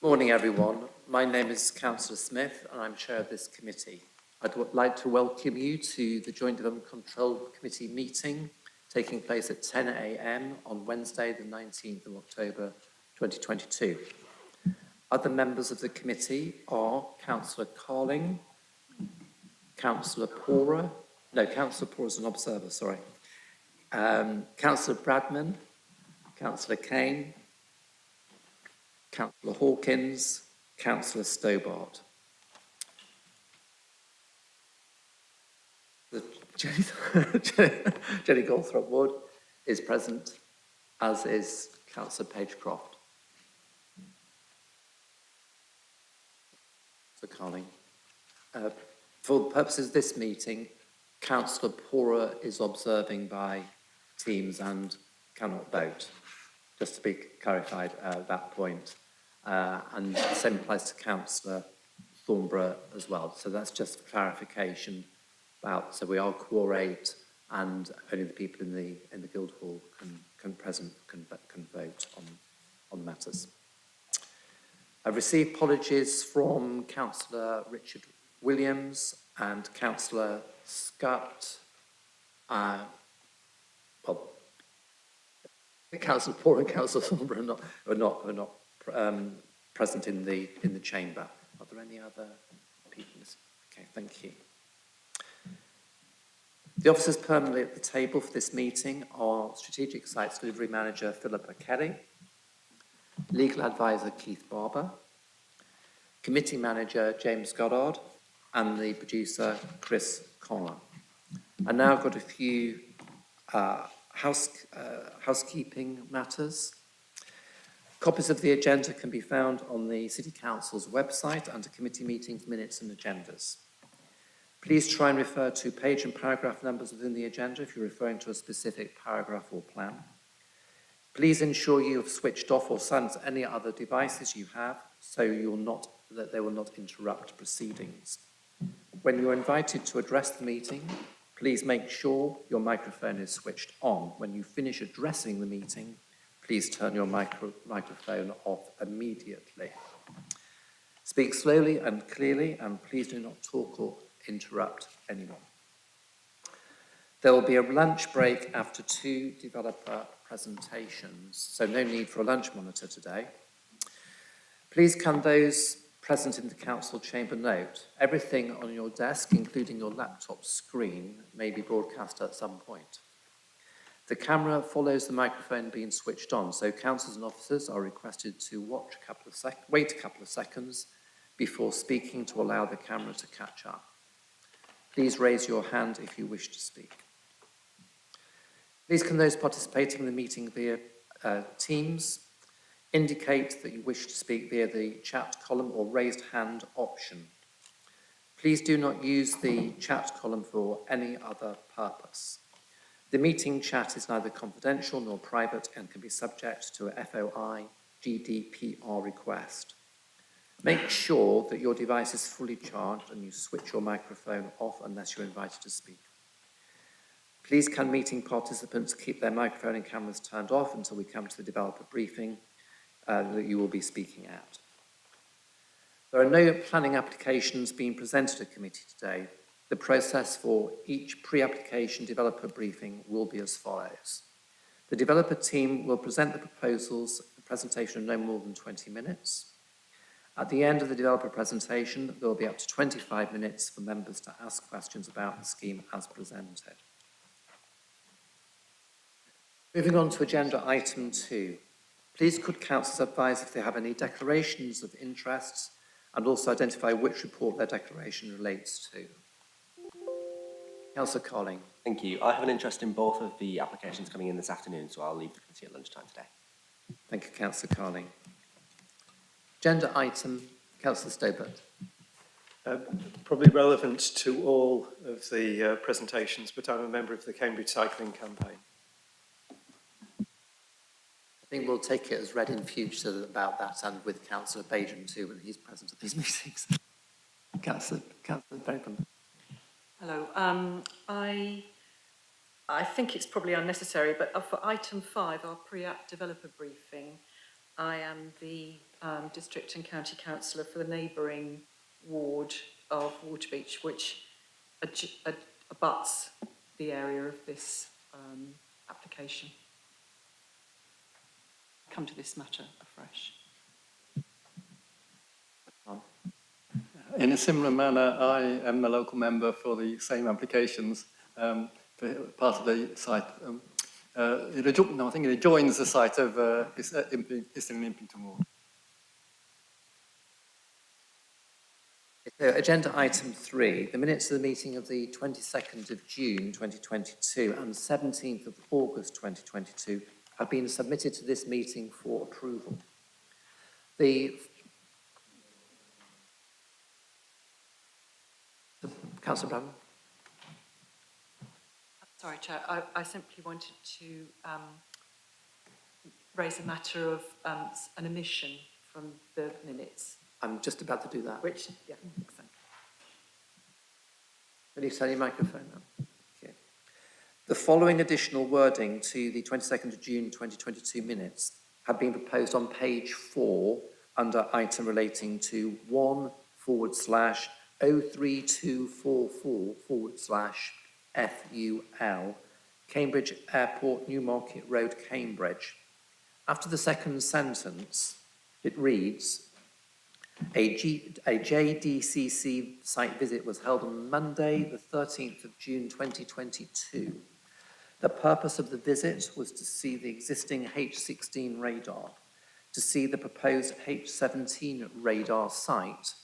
Good morning, everyone. My name is Councillor Smith, and I'm chair of this committee. I'd like to welcome you to the Joint Development Control Committee meeting taking place at 10 a.m. on Wednesday, the 19th of October, 2022. Other members of the committee are Councillor Carling, Councillor Pora, no, Councillor Pora is an observer, sorry. Councillor Bradman, Councillor Kane, Councillor Hawkins, Councillor Stobart. Jenny Goldthorpe-Wood is present, as is Councillor Page-Croft. So Carling. For the purposes of this meeting, Councillor Pora is observing by Teams and cannot vote. Just to be clarified at that point. And the same applies to Councillor Thornborough as well. So that's just for clarification about, so we are quorate and only the people in the Guildhall can vote on matters. I've received apologies from Councillor Richard Williams and Councillor Scott. Councillor Paul and Councillor Thornborough are not present in the chamber. Are there any other people? Okay, thank you. The officers permanently at the table for this meeting are Strategic Sites Delivery Manager Philippa Kelly, Legal Advisor Keith Barber, Committee Manager James Goddard, and the producer Chris Connor. And now I've got a few housekeeping matters. Copies of the agenda can be found on the City Council's website under committee meetings, minutes and agendas. Please try and refer to page and paragraph numbers within the agenda if you're referring to a specific paragraph or plan. Please ensure you have switched off or silenced any other devices you have so that they will not interrupt proceedings. When you're invited to address the meeting, please make sure your microphone is switched on. When you finish addressing the meeting, please turn your microphone off immediately. Speak slowly and clearly, and please do not talk or interrupt anyone. There will be a lunch break after 2 developer presentations, so no need for a lunch monitor today. Please can those present in the council chamber note, everything on your desk, including your laptop screen, may be broadcast at some point. The camera follows the microphone being switched on, so councillors and officers are requested to wait a couple of seconds before speaking to allow the camera to catch up. Please raise your hand if you wish to speak. Please can those participating in the meeting via Teams indicate that you wish to speak via the chat column or raised hand option. Please do not use the chat column for any other purpose. The meeting chat is neither confidential nor private and can be subject to a FOI GDPR request. Make sure that your device is fully charged and you switch your microphone off unless you're invited to speak. Please can meeting participants keep their microphone and cameras turned off until we come to the developer briefing that you will be speaking at. There are no planning applications being presented to committee today. The process for each pre-application developer briefing will be as follows. The developer team will present the proposals, a presentation of no more than 20 minutes. At the end of the developer presentation, there will be up to 25 minutes for members to ask questions about the scheme as presented. Moving on to agenda item 2. Please could councillors advise if they have any declarations of interests and also identify which report their declaration relates to. Councillor Carling. Thank you. I have an interest in both of the applications coming in this afternoon, so I'll leave the committee at lunchtime today. Thank you, Councillor Carling. Agenda item, Councillor Stobart. Probably relevant to all of the presentations, but I'm a member of the Cambridge Cycling Campaign. I think we'll take it as read in future about that and with Councillor Bajan too when he's present at these meetings. Councillor Bajan. Hello. I think it's probably unnecessary, but for item 5, our pre-app developer briefing, I am the district and county councillor for the neighbouring ward of Waterbeach, which abuts the area of this application. Come to this matter afresh. In a similar manner, I am a local member for the same applications for part of the site. I think it adjoins the site of Islington Impington Ward. So, agenda item 3, the minutes of the meeting of the 22nd of June 2022 and 17th of August 2022 have been submitted to this meeting for approval. Councillor Bradman. Sorry, Chair, I simply wanted to raise a matter of an omission from the minutes. I'm just about to do that. Which, yeah, exactly. Can you turn your microphone on? Okay. The following additional wording to the 22nd of June 2022 minutes have been proposed on page 4 under item relating to 1/03244/FUL, Cambridge Airport, Newmarket Road, Cambridge. After the second sentence, it reads, a JDCC site visit was held on Monday, the 13th of June 2022. The purpose of the visit was to see the existing H16 radar, to see the proposed H17 radar site,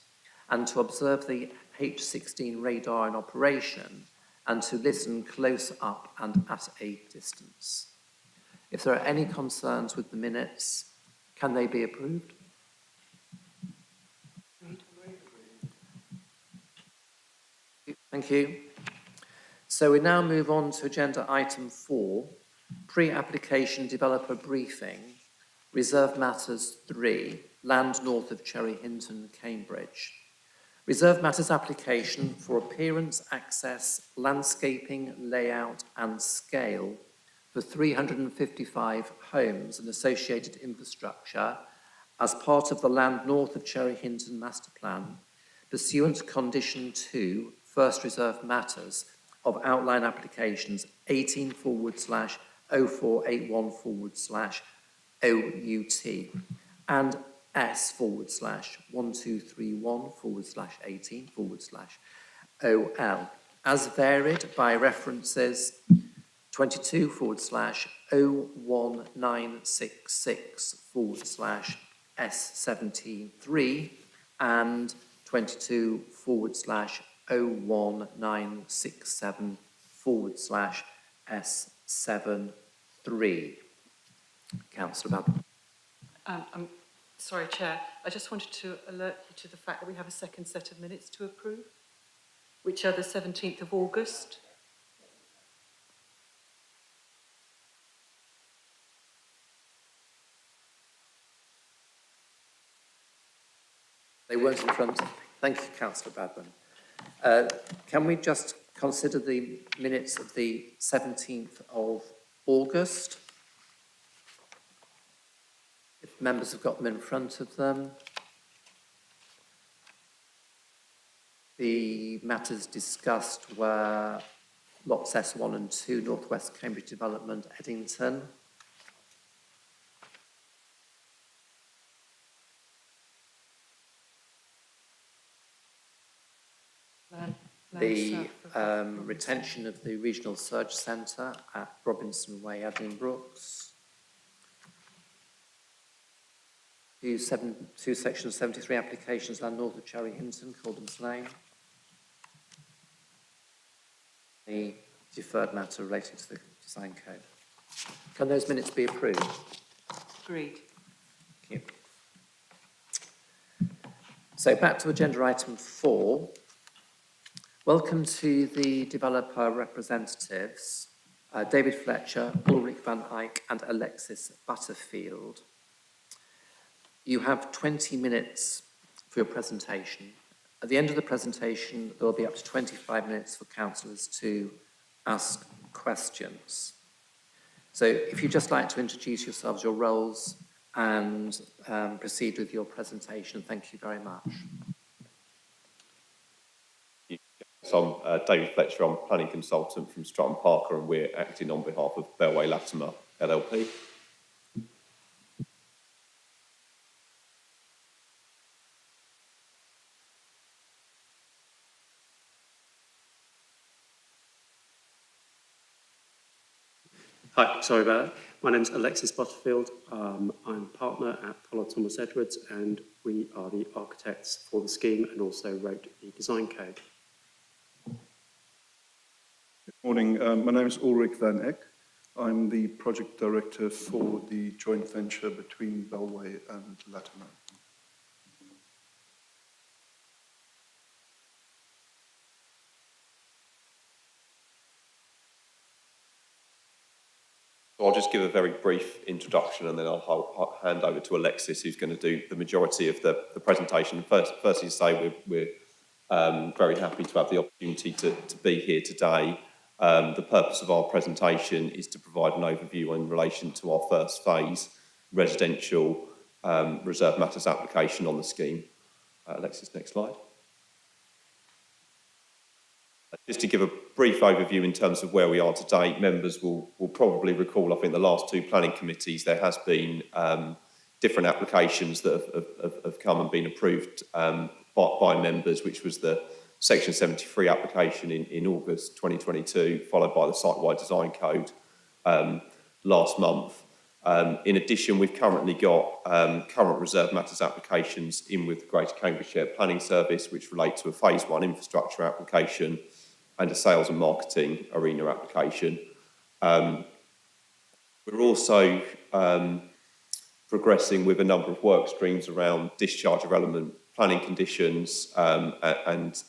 and to observe the H16 radar in operation, and to listen close up and at a distance. If there are any concerns with the minutes, can they be approved? Thank you. So we now move on to agenda item 4, pre-application developer briefing, Reserve Matters 3, land north of Cherry Hinton, Cambridge. Reserve Matters application for appearance, access, landscaping, layout and scale for 355 homes and associated infrastructure as part of the land north of Cherry Hinton master plan, pursuant to condition 2, first reserve matters of outline applications 18/0481/OUT and S/1231/18/OL, as varied by references 22/01966/S173 and 22/01967/S73. Councillor Babin. I'm sorry, Chair. I just wanted to alert you to the fact that we have a second set of minutes to approve, which are the 17th of August. They weren't in front of me. Thank you, Councillor Badman. Can we just consider the minutes of the 17th of August? If members have got them in front of them. The matters discussed were lots S1 and 2, North West Cambridge Development, Eddington. The retention of the Regional Surge Centre at Robinson Way, Addenbrooks. Two section 73 applications land north of Cherry Hinton, Coldham's Lane. The deferred matter relating to the design code. Can those minutes be approved? Agreed. Thank you. So back to agenda item 4. Welcome to the developer representatives, David Fletcher, Ulrich van Eyck and Alexis Butterfield. You have 20 minutes for your presentation. At the end of the presentation, there will be up to 25 minutes for councillors to ask questions. So if you'd just like to introduce yourselves, your roles and proceed with your presentation. Thank you very much. So I'm David Fletcher, I'm planning consultant from Stratton Parker, and we're acting on behalf of Bellway Latimer LLP. Hi, sorry about that. My name's Alexis Butterfield. I'm a partner at Pollard Thomas Edwards, and we are the architects for the scheme and also wrote the design code. Good morning. My name is Ulrich van Eck. I'm the project director for the joint venture between Bellway and Latimer. So I'll just give a very brief introduction, and then I'll hand over to Alexis, who's going to do the majority of the presentation. Firstly, to say we're very happy to have the opportunity to be here today. The purpose of our presentation is to provide an overview in relation to our first phase residential reserve matters application on the scheme. Alexis, next slide. Just to give a brief overview in terms of where we are today, members will probably recall, I think the last two planning committees, there has been different applications that have come and been approved by members, which was the Section 73 application in August 2022, followed by the site-wide design code last month. In addition, we've currently got current reserve matters applications in with the Greater Cambridgeshire Planning Service, which relate to a Phase 1 infrastructure application and a sales and marketing arena application. We're also progressing with a number of work streams around discharge of relevant planning conditions and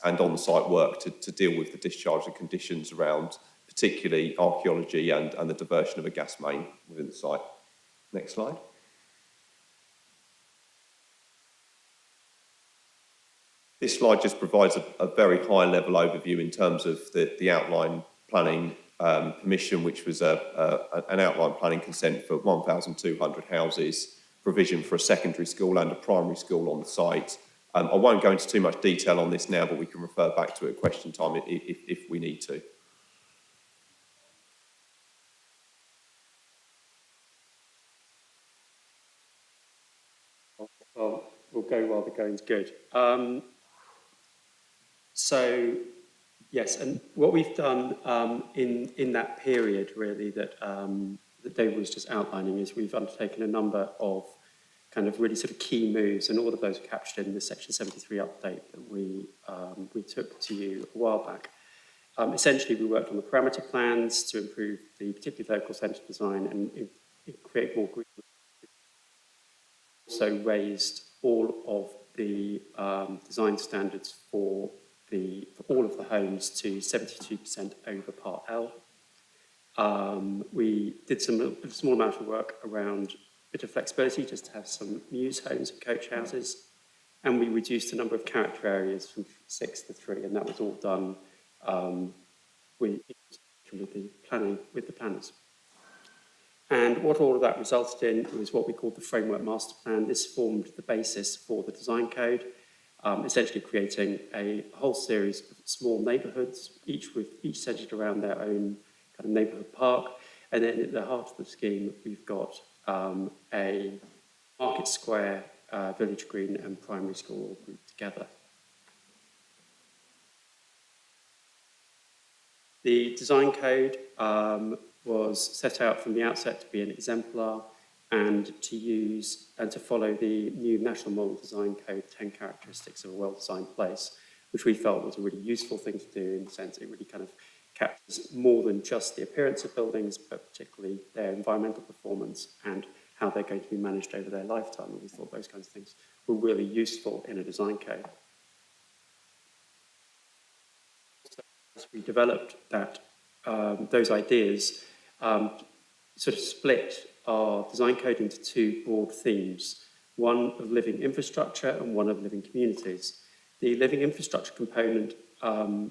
on-site work to deal with the discharge and conditions around particularly archaeology and the diversion of a gas main within the site. Next slide. This slide just provides a very high-level overview in terms of the outline planning permission, which was an outline planning consent for 1,200 houses, provision for a secondary school and a primary school on the site. I won't go into too much detail on this now, but we can refer back to it at question time if we need to. Well, we'll go while the going's good. So, yes, and what we've done in that period, really, that David was just outlining, is we've undertaken a number of kind of really sort of key moves, and all of those are captured in the Section 73 update that we took to you a while back. Essentially, we worked on the parameter plans to improve the particularly local centre design and create more green. Also raised all of the design standards for all of the homes to 72% over Part L. We did a small amount of work around a bit of flexibility just to have some muse homes and coach houses, and we reduced the number of character areas from 6 to 3, and that was all done with the planners. And what all of that resulted in was what we called the Framework Master Plan. This formed the basis for the design code, essentially creating a whole series of small neighbourhoods, each centred around their own kind of neighbourhood park. And then at the heart of the scheme, we've got a market square, village green and primary school all grouped together. The design code was set out from the outset to be an exemplar and to follow the new National Model Design Code 10 Characteristics of a Well-Designed Place, which we felt was a really useful thing to do in the sense it really kind of captures more than just the appearance of buildings, but particularly their environmental performance and how they're going to be managed over their lifetime. And we thought those kinds of things were really useful in a design code. So as we developed those ideas, sort of split our design code into two broad themes, one of living infrastructure and one of living communities. The living infrastructure component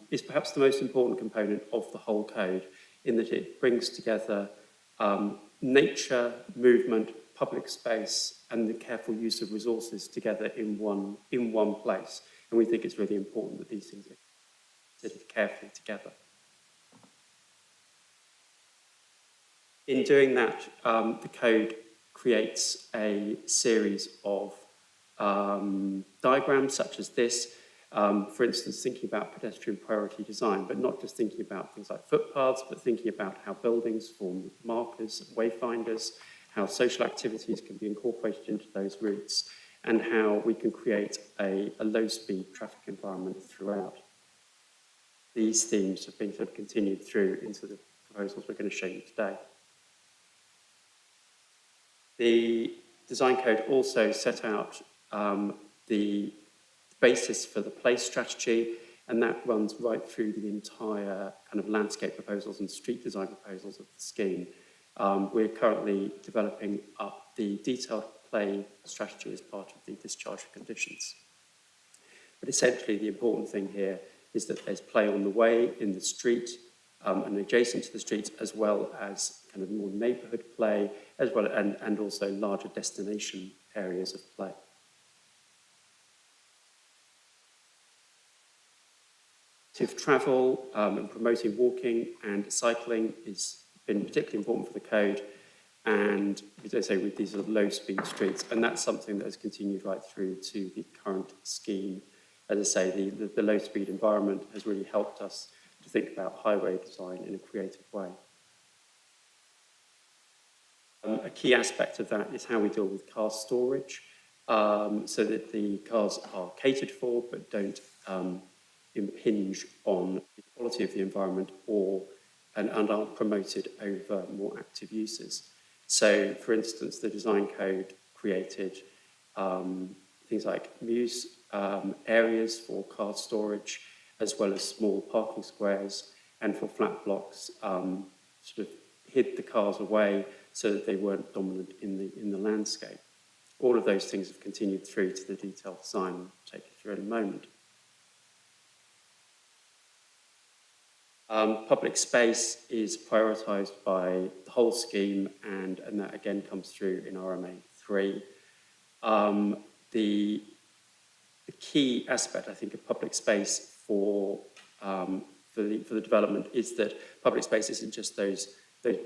is perhaps the most important component of the whole code in that it brings together nature, movement, public space and the careful use of resources together in one place. And we think it's really important that these things are considered carefully together. In doing that, the code creates a series of diagrams such as this. For instance, thinking about pedestrian priority design, but not just thinking about things like footpaths, but thinking about how buildings form markers, wayfinders, how social activities can be incorporated into those routes, and how we can create a low-speed traffic environment throughout. These themes have been sort of continued through into the proposals we're going to show you today. The design code also set out the basis for the place strategy, and that runs right through the entire kind of landscape proposals and street design proposals of the scheme. We're currently developing up the detailed play strategy as part of the discharge of conditions. But essentially, the important thing here is that there's play on the way, in the street, and adjacent to the streets, as well as kind of more neighbourhood play, as well, and also larger destination areas of play. Active travel and promoting walking and cycling has been particularly important for the code, and as I say, with these low-speed streets, and that's something that has continued right through to the current scheme. As I say, the low-speed environment has really helped us to think about highway design in a creative way. A key aspect of that is how we deal with car storage, so that the cars are catered for but don't impinge on the quality of the environment and aren't promoted over more active uses. So, for instance, the design code created things like mews areas for car storage, as well as small parking squares, and for flat blocks, sort of hid the cars away so that they weren't dominant in the landscape. All of those things have continued through to the detailed design I'll take you through in a moment. Public space is prioritised by the whole scheme, and that again comes through in RMA 3. The key aspect, I think, of public space for the development is that public space isn't just those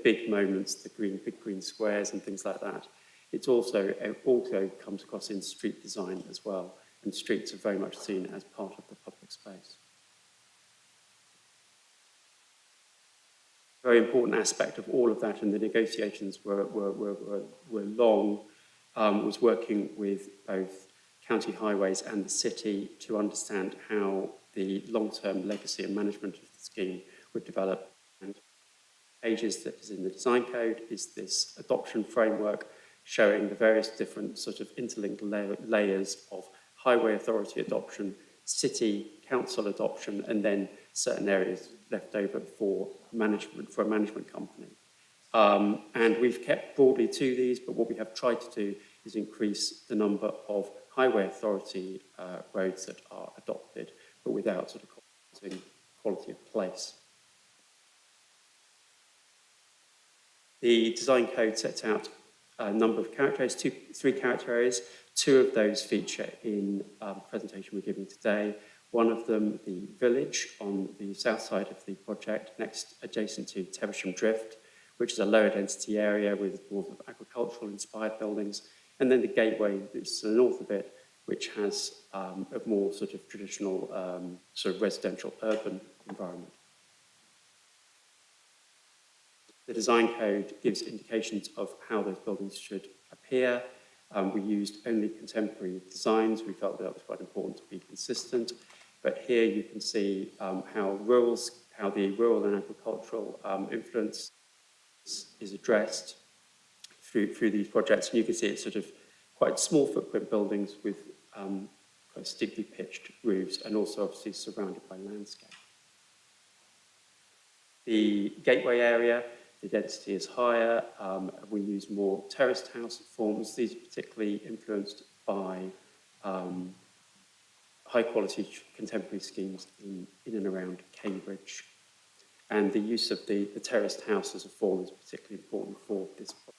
big moments, the big green squares and things like that. It also comes across in street design as well, and streets are very much seen as part of the public space. Very important aspect of all of that, and the negotiations were long, was working with both County Highways and the city to understand how the long-term legacy and management of the scheme would develop. And pages that is in the design code is this adoption framework showing the various different sort of interlinked layers of highway authority adoption, city council adoption, and then certain areas left over for a management company. And we've kept broadly to these, but what we have tried to do is increase the number of highway authority roads that are adopted, but without sort of compromising quality of place. The design code sets out a number of character areas, three character areas. Two of those feature in the presentation we're giving today. One of them, the village on the south side of the project, adjacent to Teversham Drift, which is a lower density area with more of agricultural inspired buildings. And then the gateway that's to the north of it, which has a more sort of traditional sort of residential urban environment. The design code gives indications of how those buildings should appear. We used only contemporary designs. We felt that was quite important to be consistent. But here you can see how the rural and agricultural influence is addressed through these projects. And you can see it's sort of quite small footprint buildings with quite steeply pitched roofs, and also obviously surrounded by landscape. The gateway area, the density is higher. We use more terraced house forms. These are particularly influenced by high-quality contemporary schemes in and around Cambridge. And the use of the terraced house as a form is particularly important for this project.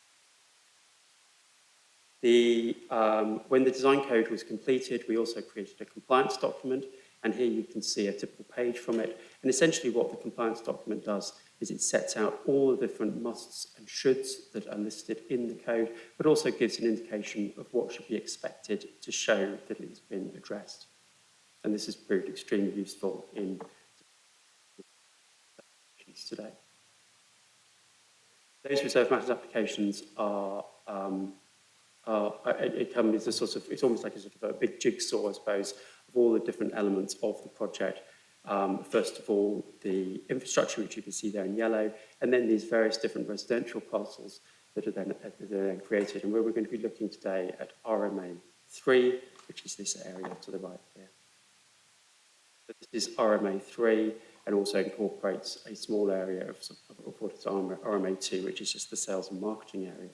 When the design code was completed, we also created a compliance document, and here you can see a typical page from it. And essentially what the compliance document does is it sets out all the different musts and shoulds that are listed in the code, but also gives an indication of what should be expected to show that it has been addressed. And this has proved extremely useful in today. Those reserve matters applications it comes as a sort of, it's almost like a sort of a big jigsaw, I suppose, of all the different elements of the project. First of all, the infrastructure, which you can see there in yellow, and then these various different residential parcels that are then created. And where we're going to be looking today at RMA 3, which is this area to the right here. So this is RMA 3, and also incorporates a small area of what is RMA 2, which is just the sales and marketing area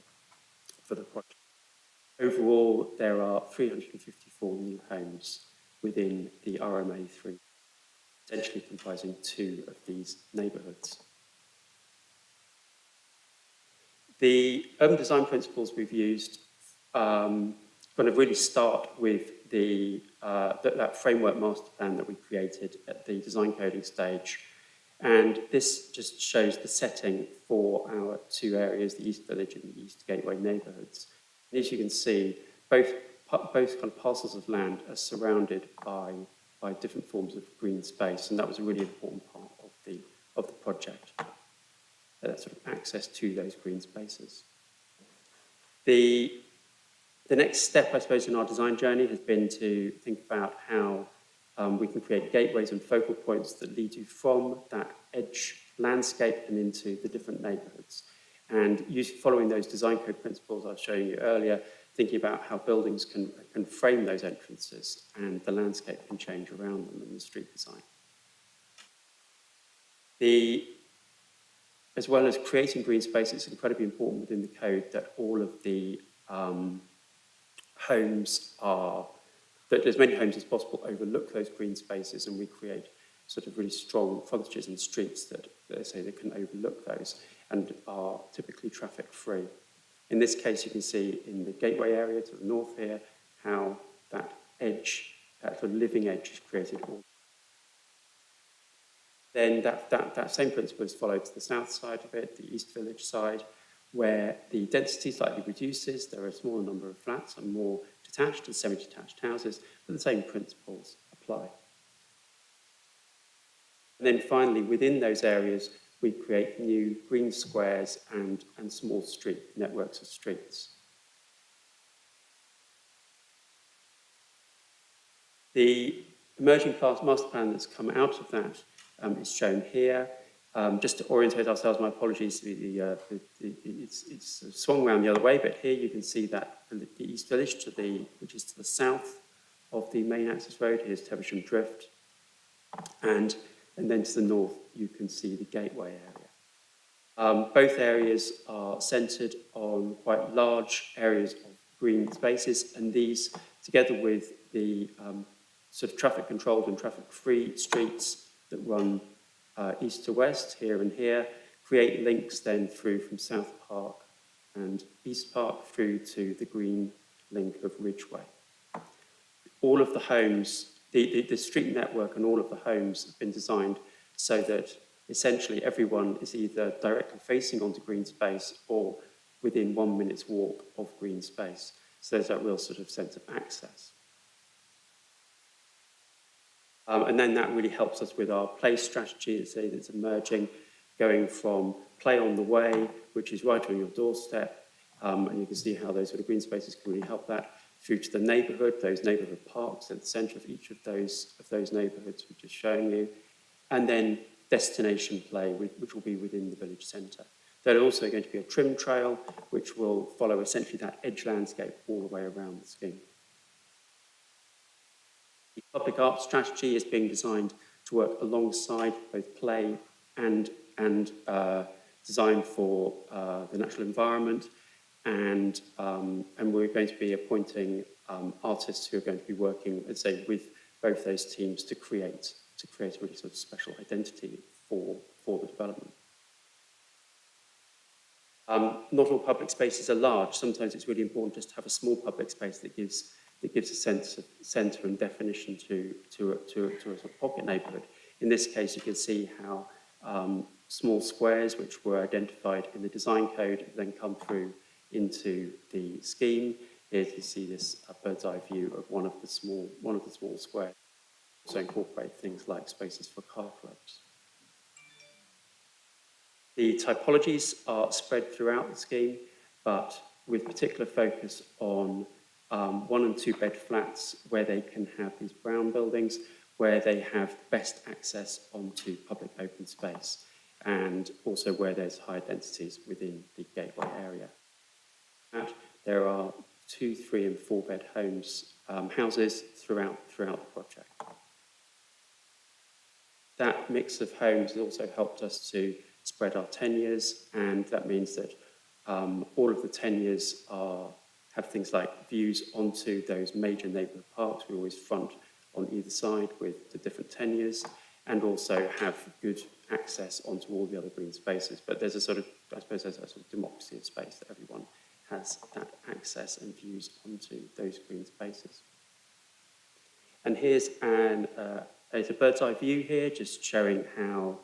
for the project. Overall, there are 354 new homes within the RMA 3, essentially comprising 2 of these neighbourhoods. The urban design principles we've used kind of really start with that framework master plan that we created at the design coding stage. And this just shows the setting for our 2 areas, the East Village and the East Gateway neighbourhoods. And as you can see, both kind of parcels of land are surrounded by different forms of green space, and that was a really important part of the project. That sort of access to those green spaces. The next step, I suppose, in our design journey has been to think about how we can create gateways and focal points that lead you from that edge landscape and into the different neighbourhoods. And following those design code principles I was showing you earlier, thinking about how buildings can frame those entrances and the landscape can change around them in the street design. As well as creating green space, it's incredibly important within the code that all of the homes that as many homes as possible overlook those green spaces, and we create sort of really strong frontages and streets that can overlook those and are typically traffic free. In this case, you can see in the gateway area to the north here how that edge, that sort of living edge, is created. Then that same principle is followed to the south side of it, the East Village side, where the density slightly reduces. There are a smaller number of flats and more detached and semi-detached houses, but the same principles apply. And then finally, within those areas, we create new green squares and small street networks of streets. The emerging master plan that's come out of that is shown here. Just to orientate ourselves, my apologies, it's swung around the other way, but here you can see that the East Village, which is to the south of the main access road. Here's Teversham Drift. And then to the north, you can see the gateway area. Both areas are centred on quite large areas of green spaces, and these, together with the sort of traffic-controlled and traffic-free streets that run east to west, here and here, create links then through from South Park and East Park through to the green link of Ridgeway. All of the homes, the street network and all of the homes have been designed so that essentially everyone is either directly facing onto green space or within 1 minute's walk of green space. So there's that real sort of sense of access. And then that really helps us with our play strategy that's emerging, going from play on the way, which is right on your doorstep, and you can see how those sort of green spaces can really help that, through to the neighbourhood, those neighbourhood parks at the centre of each of those neighbourhoods we've just shown you, and then destination play, which will be within the village centre. There's also going to be a trim trail, which will follow essentially that edge landscape all the way around the scheme. The public art strategy is being designed to work alongside both play and design for the natural environment, and we're going to be appointing artists who are going to be working, let's say, with both those teams to create a really sort of special identity for the development. Not all public spaces are large. Sometimes it's really important just to have a small public space that gives a sense of centre and definition to a sort of pocket neighbourhood. In this case, you can see how small squares, which were identified in the design code, then come through into the scheme. Here you see this bird's eye view of one of the small squares. Also incorporate things like spaces for car clubs. The typologies are spread throughout the scheme, but with particular focus on 1 and 2 bed flats where they can have these brown buildings, where they have best access onto public open space, and also where there's high densities within the gateway area. There are 2, 3 and 4 bed houses throughout the project. That mix of homes has also helped us to spread our tenures, and that means that all of the tenures have things like views onto those major neighbourhood parks. We always front on either side with the different tenures, and also have good access onto all the other green spaces. But there's a sort of, I suppose, there's a sort of democracy of space that everyone has that access and views onto those green spaces. And here's a bird's eye view here, just showing how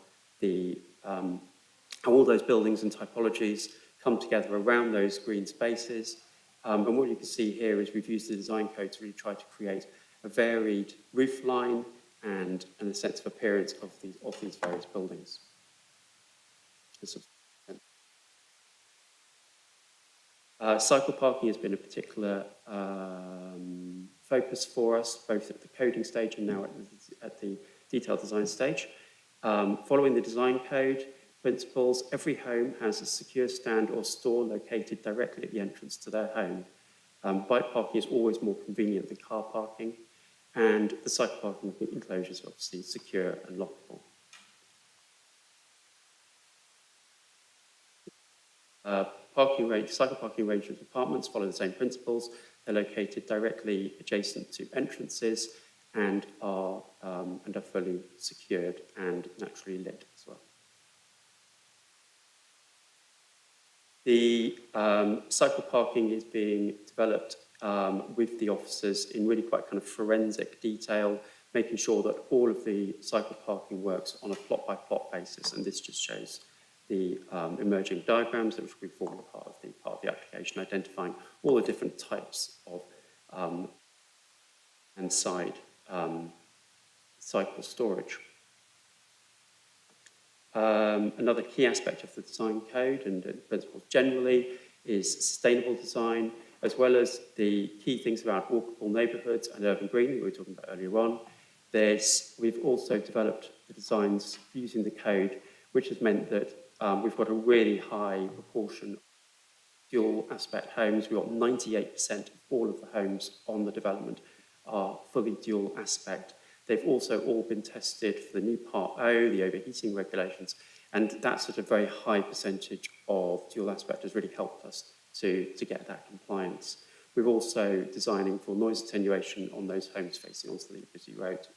how all those buildings and typologies come together around those green spaces. And what you can see here is we've used the design code to really try to create a varied roof line and a sense of appearance of these various buildings. Cycle parking has been a particular focus for us, both at the coding stage and now at the detailed design stage. Following the design code principles, every home has a secure stand or store located directly at the entrance to their home. Bike parking is always more convenient than car parking, and the cycle parking enclosures are obviously secure and lockable. Cycle parking arrangements with apartments follow the same principles. They're located directly adjacent to entrances and are fully secured and naturally lit as well. The cycle parking is being developed with the officers in really quite kind of forensic detail, making sure that all of the cycle parking works on a plot-by-plot basis, and this just shows the emerging diagrams that will be forming part of the application, identifying all the different types of and side cycle storage. Another key aspect of the design code and principles generally is sustainable design, as well as the key things about walkable neighbourhoods and urban greening we were talking about earlier on. We've also developed the designs using the code, which has meant that we've got a really high proportion of dual aspect homes. We've got 98% of all of the homes on the development are fully dual aspect. They've also all been tested for the new Part O, the overheating regulations, and that sort of very high percentage of dual aspect has really helped us to get that compliance. We're also designing for noise attenuation on those homes facing onto the busy road.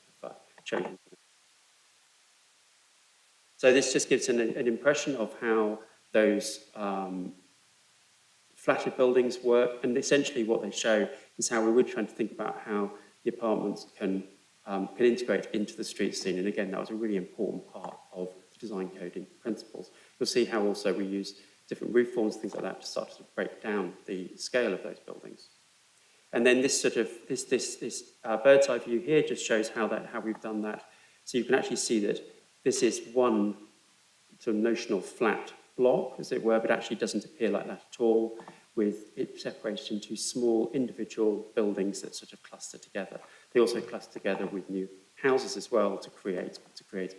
So this just gives an impression of how those flatted buildings work, and essentially what they show is how we're really trying to think about how the apartments can integrate into the street scene. And again, that was a really important part of the design coding principles. You'll see how also we use different roof forms, things like that, to start to break down the scale of those buildings. And then this sort of this bird's eye view here just shows how we've done that. So you can actually see that this is one sort of notional flat block, as it were, but actually doesn't appear like that at all, with it separated into small individual buildings that sort of cluster together. They also cluster together with new houses as well to create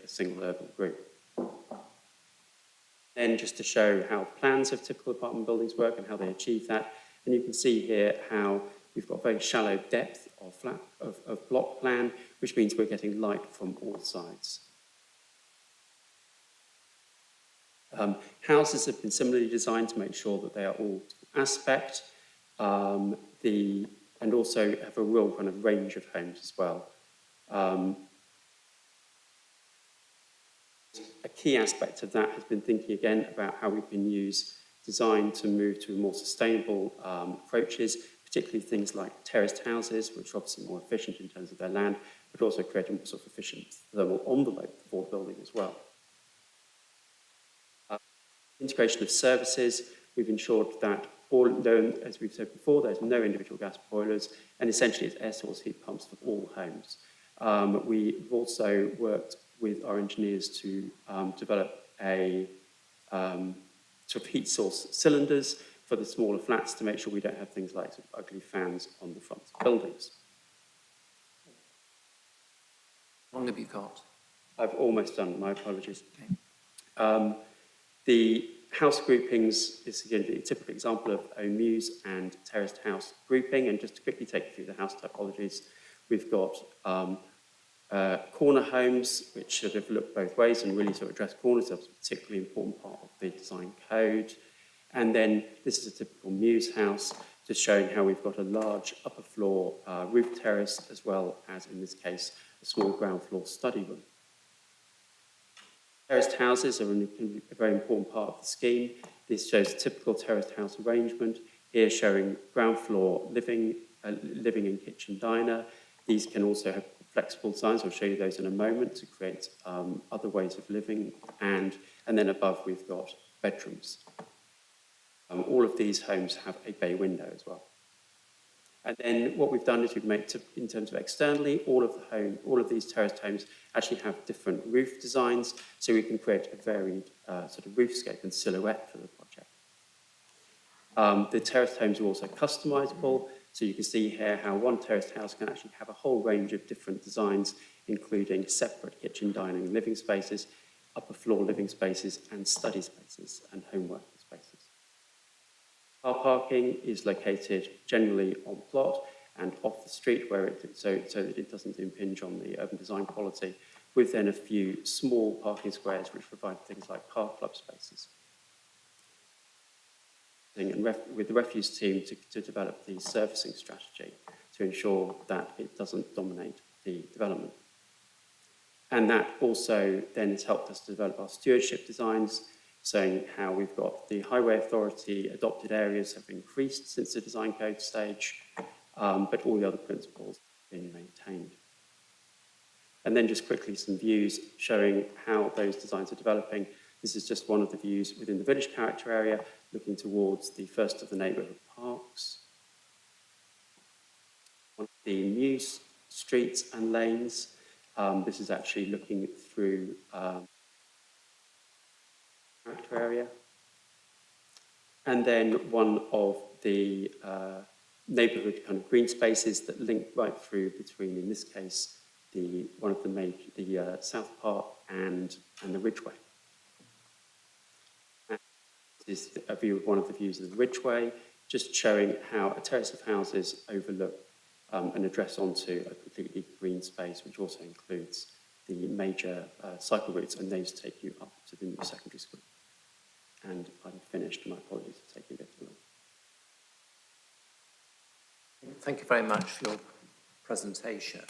a single urban group. Then just to show how plans of typical apartment buildings work and how they achieve that, and you can see here how we've got very shallow depth of block plan, which means we're getting light from all sides. Houses have been similarly designed to make sure that they are all aspect, and also have a real kind of range of homes as well. A key aspect of that has been thinking again about how we can use designed to move to more sustainable approaches, particularly things like terraced houses, which are obviously more efficient in terms of their land, but also create a more sort of efficient thermal envelope for the building as well. Integration of services, we've ensured that as we've said before, there's no individual gas boilers, and essentially it's air source heat pumps for all homes. We've also worked with our engineers to develop a sort of heat source cylinders for the smaller flats to make sure we don't have things like sort of ugly fans on the front of buildings. How long have you got? I've almost done, my apologies. Okay. The house groupings is again a typical example of a muse and terraced house grouping, and just to quickly take you through the house typologies, we've got corner homes, which sort of look both ways and really sort of address corners. That's a particularly important part of the design code. And then this is a typical muse house, just showing how we've got a large upper floor roof terrace, as well as, in this case, a small ground floor study room. Terraced houses are a very important part of the scheme. This shows a typical terraced house arrangement, here showing ground floor living and kitchen diner. These can also have flexible designs. I'll show you those in a moment to create other ways of living. And then above, we've got bedrooms. All of these homes have a bay window as well. And then what we've done is we've made, in terms of externally, all of these terraced homes actually have different roof designs, so we can create a varied sort of roofscape and silhouette for the project. The terraced homes are also customizable, so you can see here how one terraced house can actually have a whole range of different designs, including separate kitchen, dining, and living spaces, upper floor living spaces, and study spaces, and home working spaces. Car parking is located generally on plot and off the street, so that it doesn't impinge on the urban design quality, with then a few small parking squares which provide things like car club spaces. And with the refuse team to develop the surfacing strategy to ensure that it doesn't dominate the development. And that also then has helped us to develop our stewardship designs, saying how we've got the Highway Authority adopted areas have increased since the design code stage, but all the other principles have been maintained. And then just quickly some views showing how those designs are developing. This is just one of the views within the village character area, looking towards the first of the neighbourhood parks. One of the new streets and lanes. This is actually looking through character area. And then one of the neighbourhood kind of green spaces that link right through between, in this case, the South Park and the Ridgeway. And this is a view of one of the views of the Ridgeway, just showing how a terrace of houses overlook and address onto a completely green space, which also includes the major cycle routes, and those take you up to the new secondary school. And I'm finished. My apologies for taking a bit too long. Thank you very much for your presentation.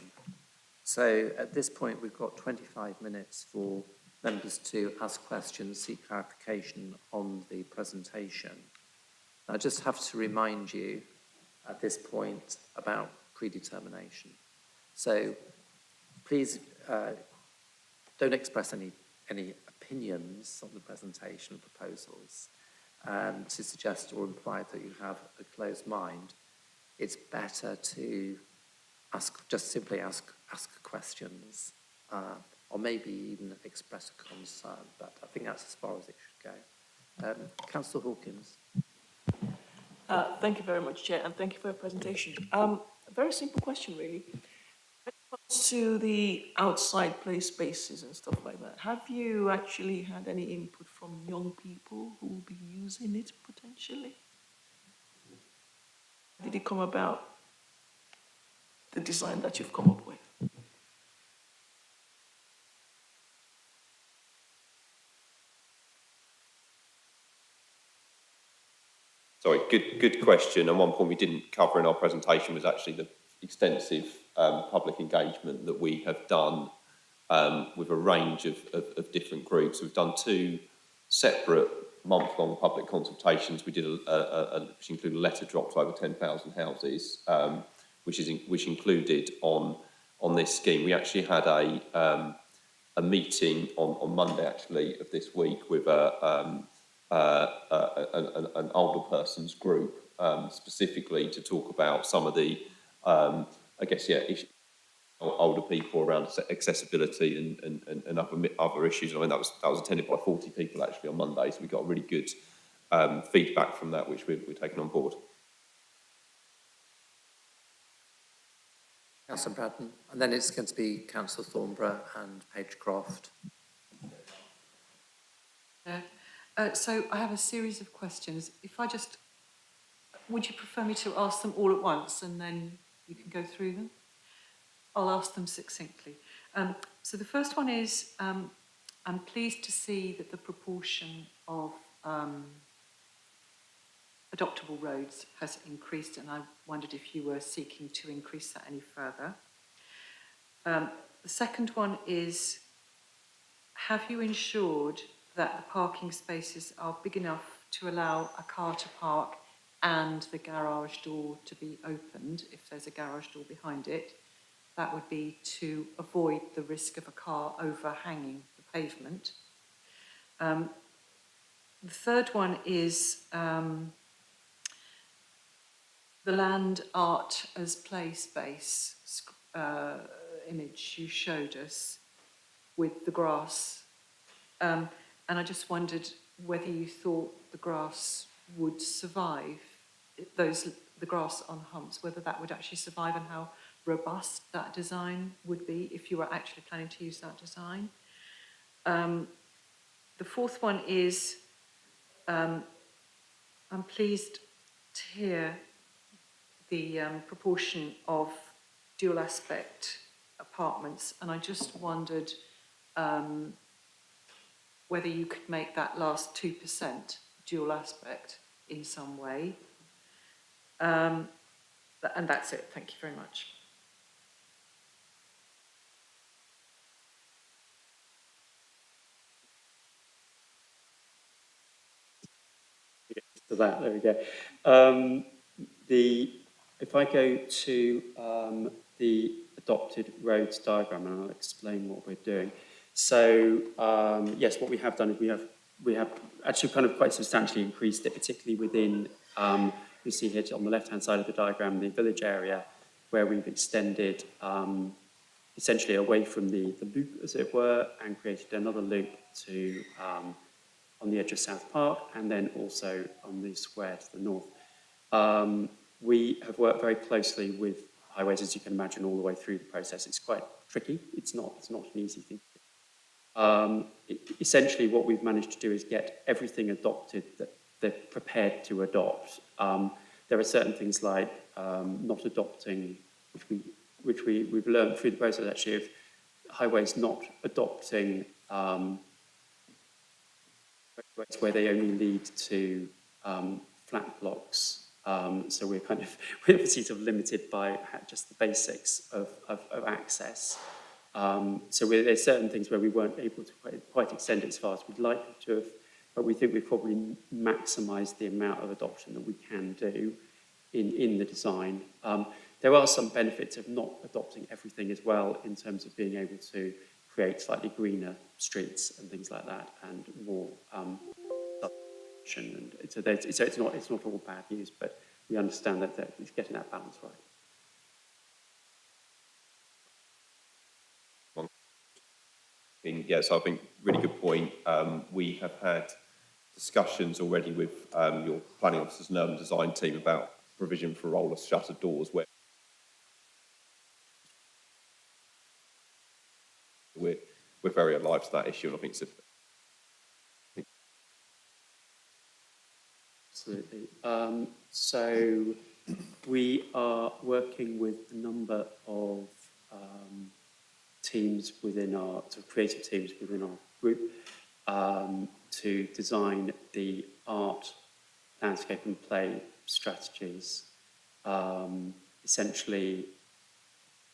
So at this point, we've got 25 minutes for members to ask questions, seek clarification on the presentation. I just have to remind you at this point about predetermination. So please don't express any opinions on the presentation proposals, and to suggest or imply that you have a closed mind. It's better to simply ask questions, or maybe even express a concern, but I think that's as far as it should go. Councillor Hawkins. Thank you very much, Chair, and thank you for your presentation. A very simple question, really. When it comes to the outside play spaces and stuff like that, have you actually had any input from young people who will be using it potentially? Did it come about, the design that you've come up with? Sorry, good question. And one point we didn't cover in our presentation was actually the extensive public engagement that we have done with a range of different groups. We've done 2 separate month-long public consultations. We did which included a letter drop to over 10,000 houses, which included on this scheme. We actually had a meeting on Monday actually of this week with an older persons group, specifically to talk about some of the issues, older people around accessibility and other issues. I mean, that was attended by 40 people actually on Monday, so we got really good feedback from that, which we're taking on board. Councillor Braddon, and then it's going to be Councillor Thornborough and Pagecroft. So I have a series of questions. Would you prefer me to ask them all at once and then you can go through them? I'll ask them succinctly. So the first one is, I'm pleased to see that the proportion of adoptable roads has increased, and I wondered if you were seeking to increase that any further. The second one is, have you ensured that the parking spaces are big enough to allow a car to park and the garage door to be opened if there's a garage door behind it? That would be to avoid the risk of a car overhanging the pavement. The third one is the land art as play space image you showed us with the grass. And I just wondered whether you thought the grass would survive, the grass on humps, whether that would actually survive and how robust that design would be if you were actually planning to use that design. The fourth one is, I'm pleased to hear the proportion of dual aspect apartments, and I just wondered whether you could make that last 2% dual aspect in some way. And that's it. Thank you very much. To that, there we go. If I go to the adopted roads diagram, and I'll explain what we're doing. So yes, what we have done is we have actually kind of quite substantially increased it, particularly within you see here on the left-hand side of the diagram, the village area, where we've extended essentially away from the loop, as it were, and created another loop to on the edge of South Park, and then also on the square to the north. We have worked very closely with highways, as you can imagine, all the way through the process. It's quite tricky. It's not an easy thing. Essentially, what we've managed to do is get everything adopted that they're prepared to adopt. There are certain things like not adopting, which we've learned through the process actually, of highways not adopting where they only lead to flat blocks. So we're obviously sort of limited by just the basics of access. So there's certain things where we weren't able to quite extend it as far as we'd like to have, but we think we've probably maximised the amount of adoption that we can do in the design. There are some benefits of not adopting everything as well, in terms of being able to create slightly greener streets and things like that, and more and so it's not all bad news, but we understand that it's getting that balance right. Yes, I think really good point. We have had discussions already with your planning officers and urban design team about provision for roller shutter doors, where we're very alive to that issue, and I think it's Absolutely. So we are working with a number of teams within our, sort of creative teams within our group, to design the art, landscape and play strategies. Essentially,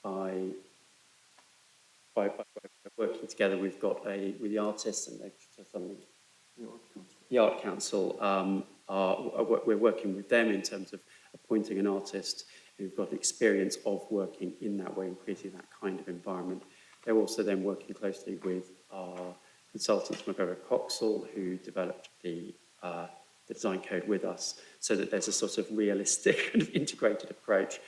by working together, we've got with the artists, and they've done something. the Art Council we're working with them in terms of appointing an artist who've got experience of working in that way and creating that kind of environment. They're also then working closely with our consultants, McGregor Coxall, who developed the design code with us, so that there's a sort of realistic kind of integrated approach.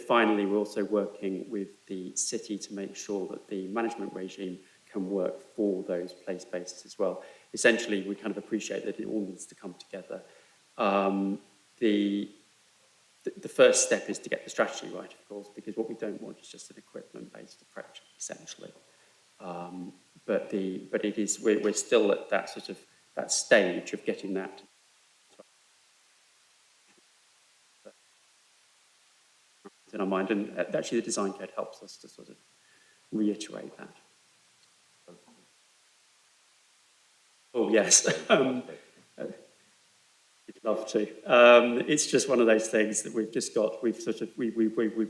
Finally, we're also working with the city to make sure that the management regime can work for those play spaces as well. Essentially, we kind of appreciate that it all needs to come together. The first step is to get the strategy right, of course, because what we don't want is just an equipment-based approach, essentially. But it is, we're still at that sort of, that stage of getting that in our mind, and actually the design code helps us to sort of reiterate that. Oh yes, I'd love to. It's just one of those things that we've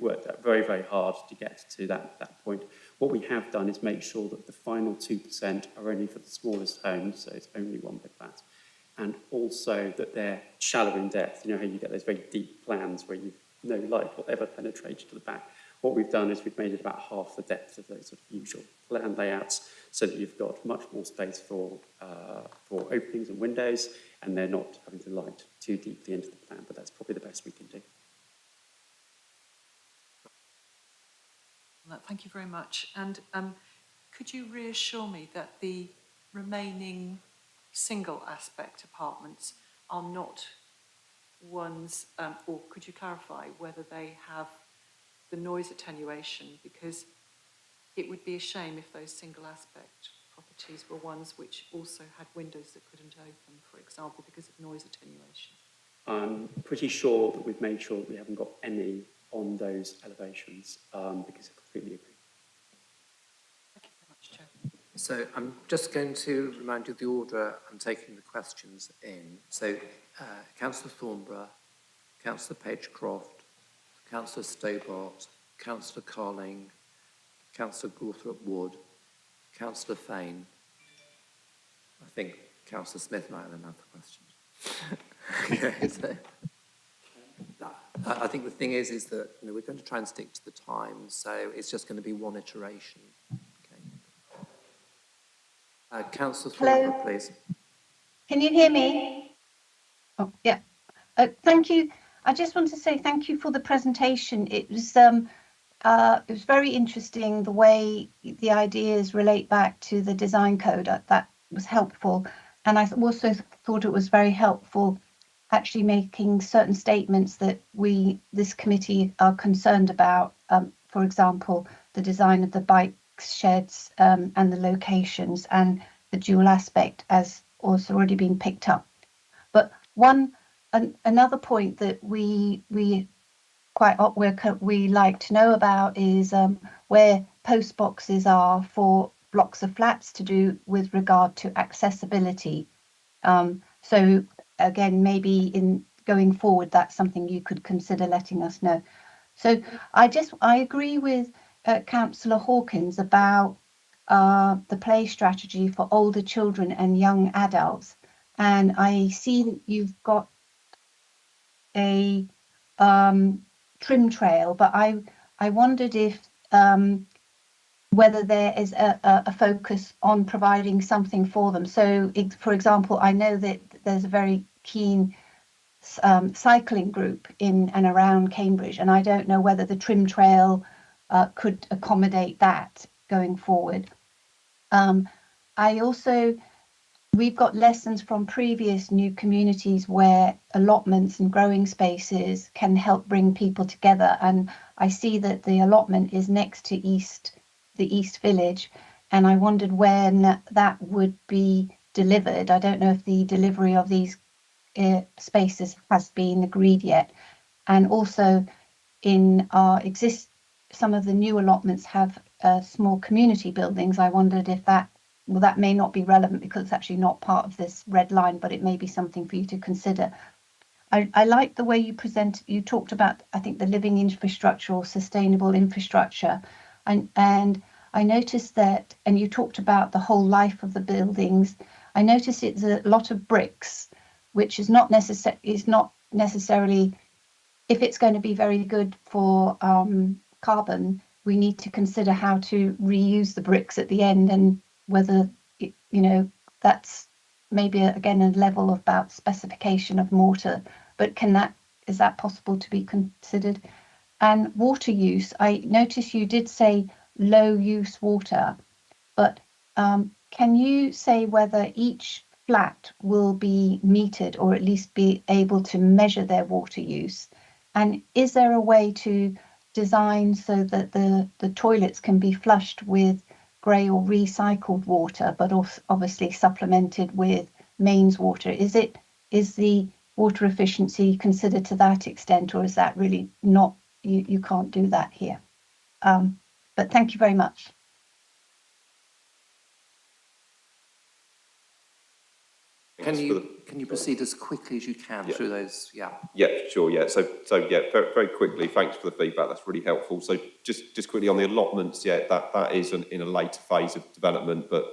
worked out very, very hard to get to that point. What we have done is make sure that the final 2% are only for the smallest homes, so it's only 1 bed flat, and also that they're shallow in depth. You know how you get those very deep plans where no light will ever penetrate to the back. What we've done is we've made it about half the depth of those sort of usual plan layouts, so that you've got much more space for openings and windows, and they're not having to light too deeply into the plan, but that's probably the best we can do. Thank you very much. And could you reassure me that the remaining single aspect apartments are not ones, or could you clarify whether they have the noise attenuation? Because it would be a shame if those single aspect properties were ones which also had windows that couldn't open, for example, because of noise attenuation. I'm pretty sure that we've made sure that we haven't got any on those elevations, because I completely agree. Thank you very much, Chair. So I'm just going to remind you of the order I'm taking the questions in. So Councillor Thornborough, Councillor Page-Croft, Councillor Stobart, Councillor Carling, Councillor Gawthorpe-Wood, Councillor Fane. I think Councillor Smith might have another question. Okay, so I think the thing is that we're going to try and stick to the time, so it's just going to be one iteration. Okay. Councillor Thornborough, please. Can you hear me? Oh, yeah. Thank you. I just want to say thank you for the presentation. It was very interesting the way the ideas relate back to the design code. That was helpful. And I also thought it was very helpful actually making certain statements that this committee are concerned about. For example, the design of the bike sheds and the locations and the dual aspect as also already been picked up. But another point that we like to know about is where post boxes are for blocks of flats to do with regard to accessibility. So again, maybe in going forward, that's something you could consider letting us know. So I agree with Councillor Hawkins about the play strategy for older children and young adults. And I see that you've got a trim trail, but I wondered if whether there is a focus on providing something for them. So, for example, I know that there's a very keen cycling group in and around Cambridge, and I don't know whether the trim trail could accommodate that going forward. We've got lessons from previous new communities where allotments and growing spaces can help bring people together. And I see that the allotment is next to the East Village, and I wondered when that would be delivered. I don't know if the delivery of these spaces has been agreed yet. And also in some of the new allotments have small community buildings. I wondered if that may not be relevant because it's actually not part of this red line, but it may be something for you to consider. I like the way you talked about, I think, the living infrastructure or sustainable infrastructure. And I noticed that, and you talked about the whole life of the buildings. I notice it's a lot of bricks, which is not necessarily, if it's going to be very good for carbon, we need to consider how to reuse the bricks at the end, and whether that's maybe again a level of about specification of mortar. But is that possible to be considered? And water use, I notice you did say low use water, but can you say whether each flat will be metered or at least be able to measure their water use? And is there a way to design so that the toilets can be flushed with grey or recycled water, but also obviously supplemented with mains water? Is the water efficiency considered to that extent, or is that really not, you can't do that here? But thank you very much. Can you proceed as quickly as you can through those? Yeah. Yeah, sure. Yeah. So yeah, very, very quickly. Thanks for the feedback. That's really helpful. So just quickly on the allotments. Yeah, that is in a later phase of development, but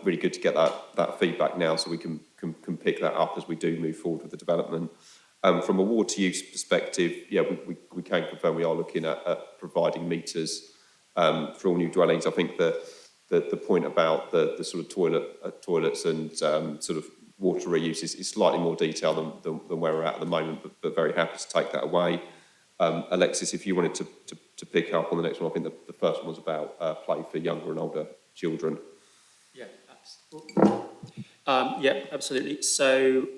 really good to get that feedback now, so we can pick that up as we do move forward with the development. From a water use perspective, yeah, we can confirm we are looking at providing meters for all new dwellings. I think the point about the sort of toilets and sort of water reuse is slightly more detailed than where we're at the moment, but very happy to take that away. Alexis, if you wanted to pick up on the next one, I think the first one was about play for younger and older children. Yeah, absolutely. Yeah, absolutely. So,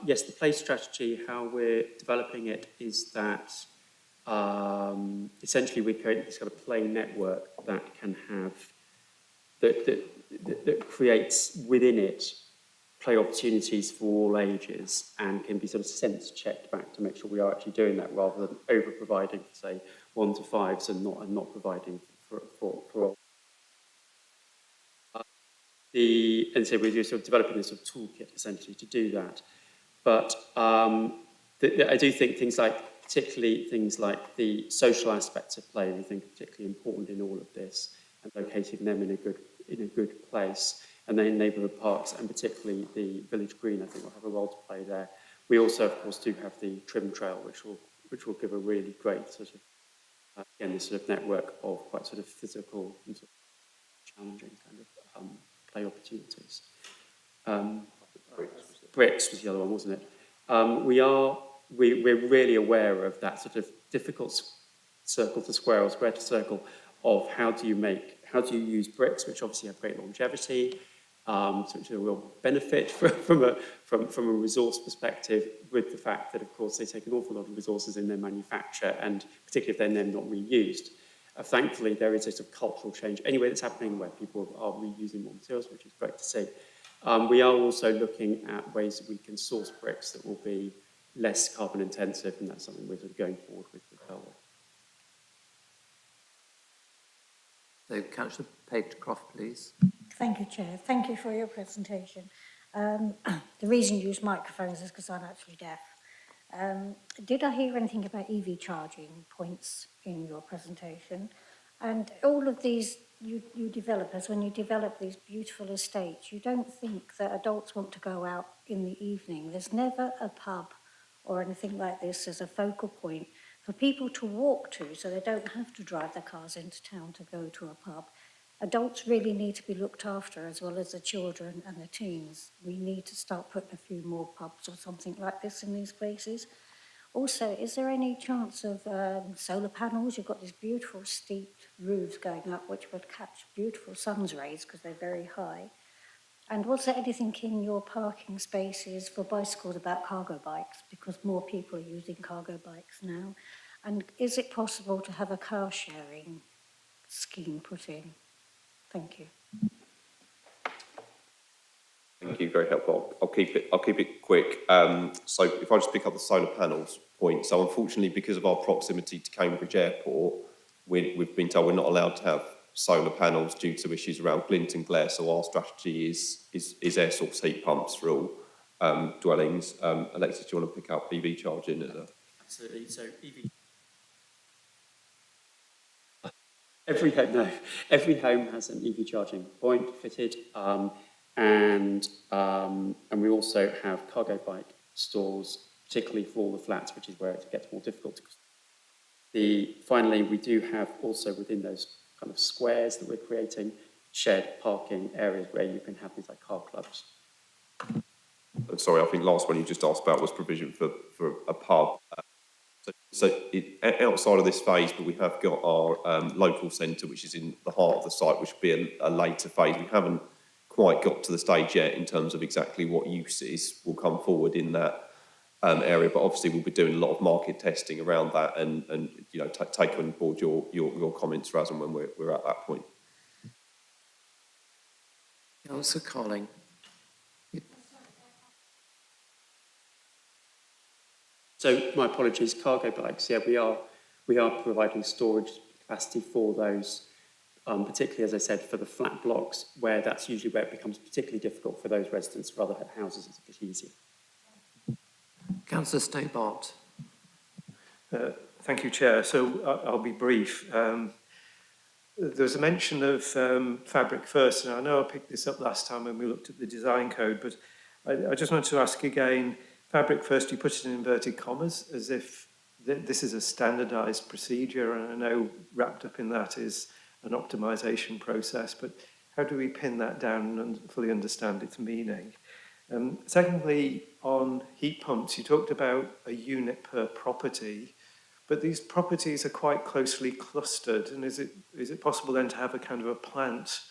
yes, the play strategy, how we're developing it is that essentially we create this kind of play network that can have, that creates within it play opportunities for all ages, and can be sort of sense checked back to make sure we are actually doing that, rather than over providing for, say, 1 to 5s and not providing for all. And so we're just sort of developing this sort of toolkit essentially to do that. But I do think particularly things like the social aspects of play, we think are particularly important in all of this, and locating them in a good place. And then neighbourhood parks, and particularly the village green, I think will have a role to play there. We also, of course, do have the trim trail, which will give a really great sort of again, this sort of network of quite sort of physical and sort of challenging kind of play opportunities. Bricks was the other one, wasn't it? We're really aware of that sort of difficult circle to square or square to circle of how do you use bricks, which obviously have great longevity, which are a real benefit from a resource perspective, with the fact that, of course, they take an awful lot of resources in their manufacture, and particularly if they're then not reused. Thankfully, there is a sort of cultural change anyway that's happening where people are reusing more materials, which is great to see. We are also looking at ways that we can source bricks that will be less carbon intensive, and that's something we're sort of going forward with Bellway. So, Councillor Page-Croft, please. Thank you, Chair. Thank you for your presentation. The reason you use microphones is because I'm actually deaf. Did I hear anything about EV charging points in your presentation? And all of these, you developers, when you develop these beautiful estates, you don't think that adults want to go out in the evening. There's never a pub or anything like this as a focal point for people to walk to, so they don't have to drive their cars into town to go to a pub. Adults really need to be looked after, as well as the children and the teens. We need to start putting a few more pubs or something like this in these places. Also, is there any chance of solar panels? You've got these beautiful steeped roofs going up, which would catch beautiful sun's rays because they're very high. And was there anything in your parking spaces for bicycles about cargo bikes? Because more people are using cargo bikes now. And is it possible to have a car sharing scheme put in? Thank you. Thank you, very helpful. I'll keep it quick. So if I just pick up the solar panels point. So unfortunately, because of our proximity to Cambridge Airport, we've been told we're not allowed to have solar panels due to issues around glint and glare. So our strategy is air source heat pumps for all dwellings. Alexis, do you want to pick up EV charging as a? Absolutely. So EV. Every home has an EV charging point fitted. and we also have cargo bike stalls, particularly for all the flats, which is where it gets more difficult. Finally, we do have also within those kind of squares that we're creating, shared parking areas where you can have things like car clubs. Sorry, I think last one you just asked about was provision for a pub. Outside of this phase, but we have got our local centre, which is in the heart of the site, which will be a later phase. We haven't quite got to the stage yet in terms of exactly what uses will come forward in that area, but obviously we'll be doing a lot of market testing around that and you know, take on board your comments, Raz, and when we're at that point. Councillor Carling. So my apologies, cargo bikes, yeah, we are providing storage capacity for those, particularly, as I said, for the flat blocks, where that's usually where it becomes particularly difficult for those residents. For other houses, it's a bit easier. Councillor Stobart. Thank you, Chair. So I'll be brief. There's a mention of Fabric First, and I know I picked this up last time when we looked at the design code, but I just wanted to ask again, Fabric First, you put it in inverted commas, as if this is a standardised procedure, and I know wrapped up in that is an optimisation process, but how do we pin that down and fully understand its meaning? Secondly, on heat pumps, you talked about a unit per property, but these properties are quite closely clustered, and is it possible then to have a kind of a plant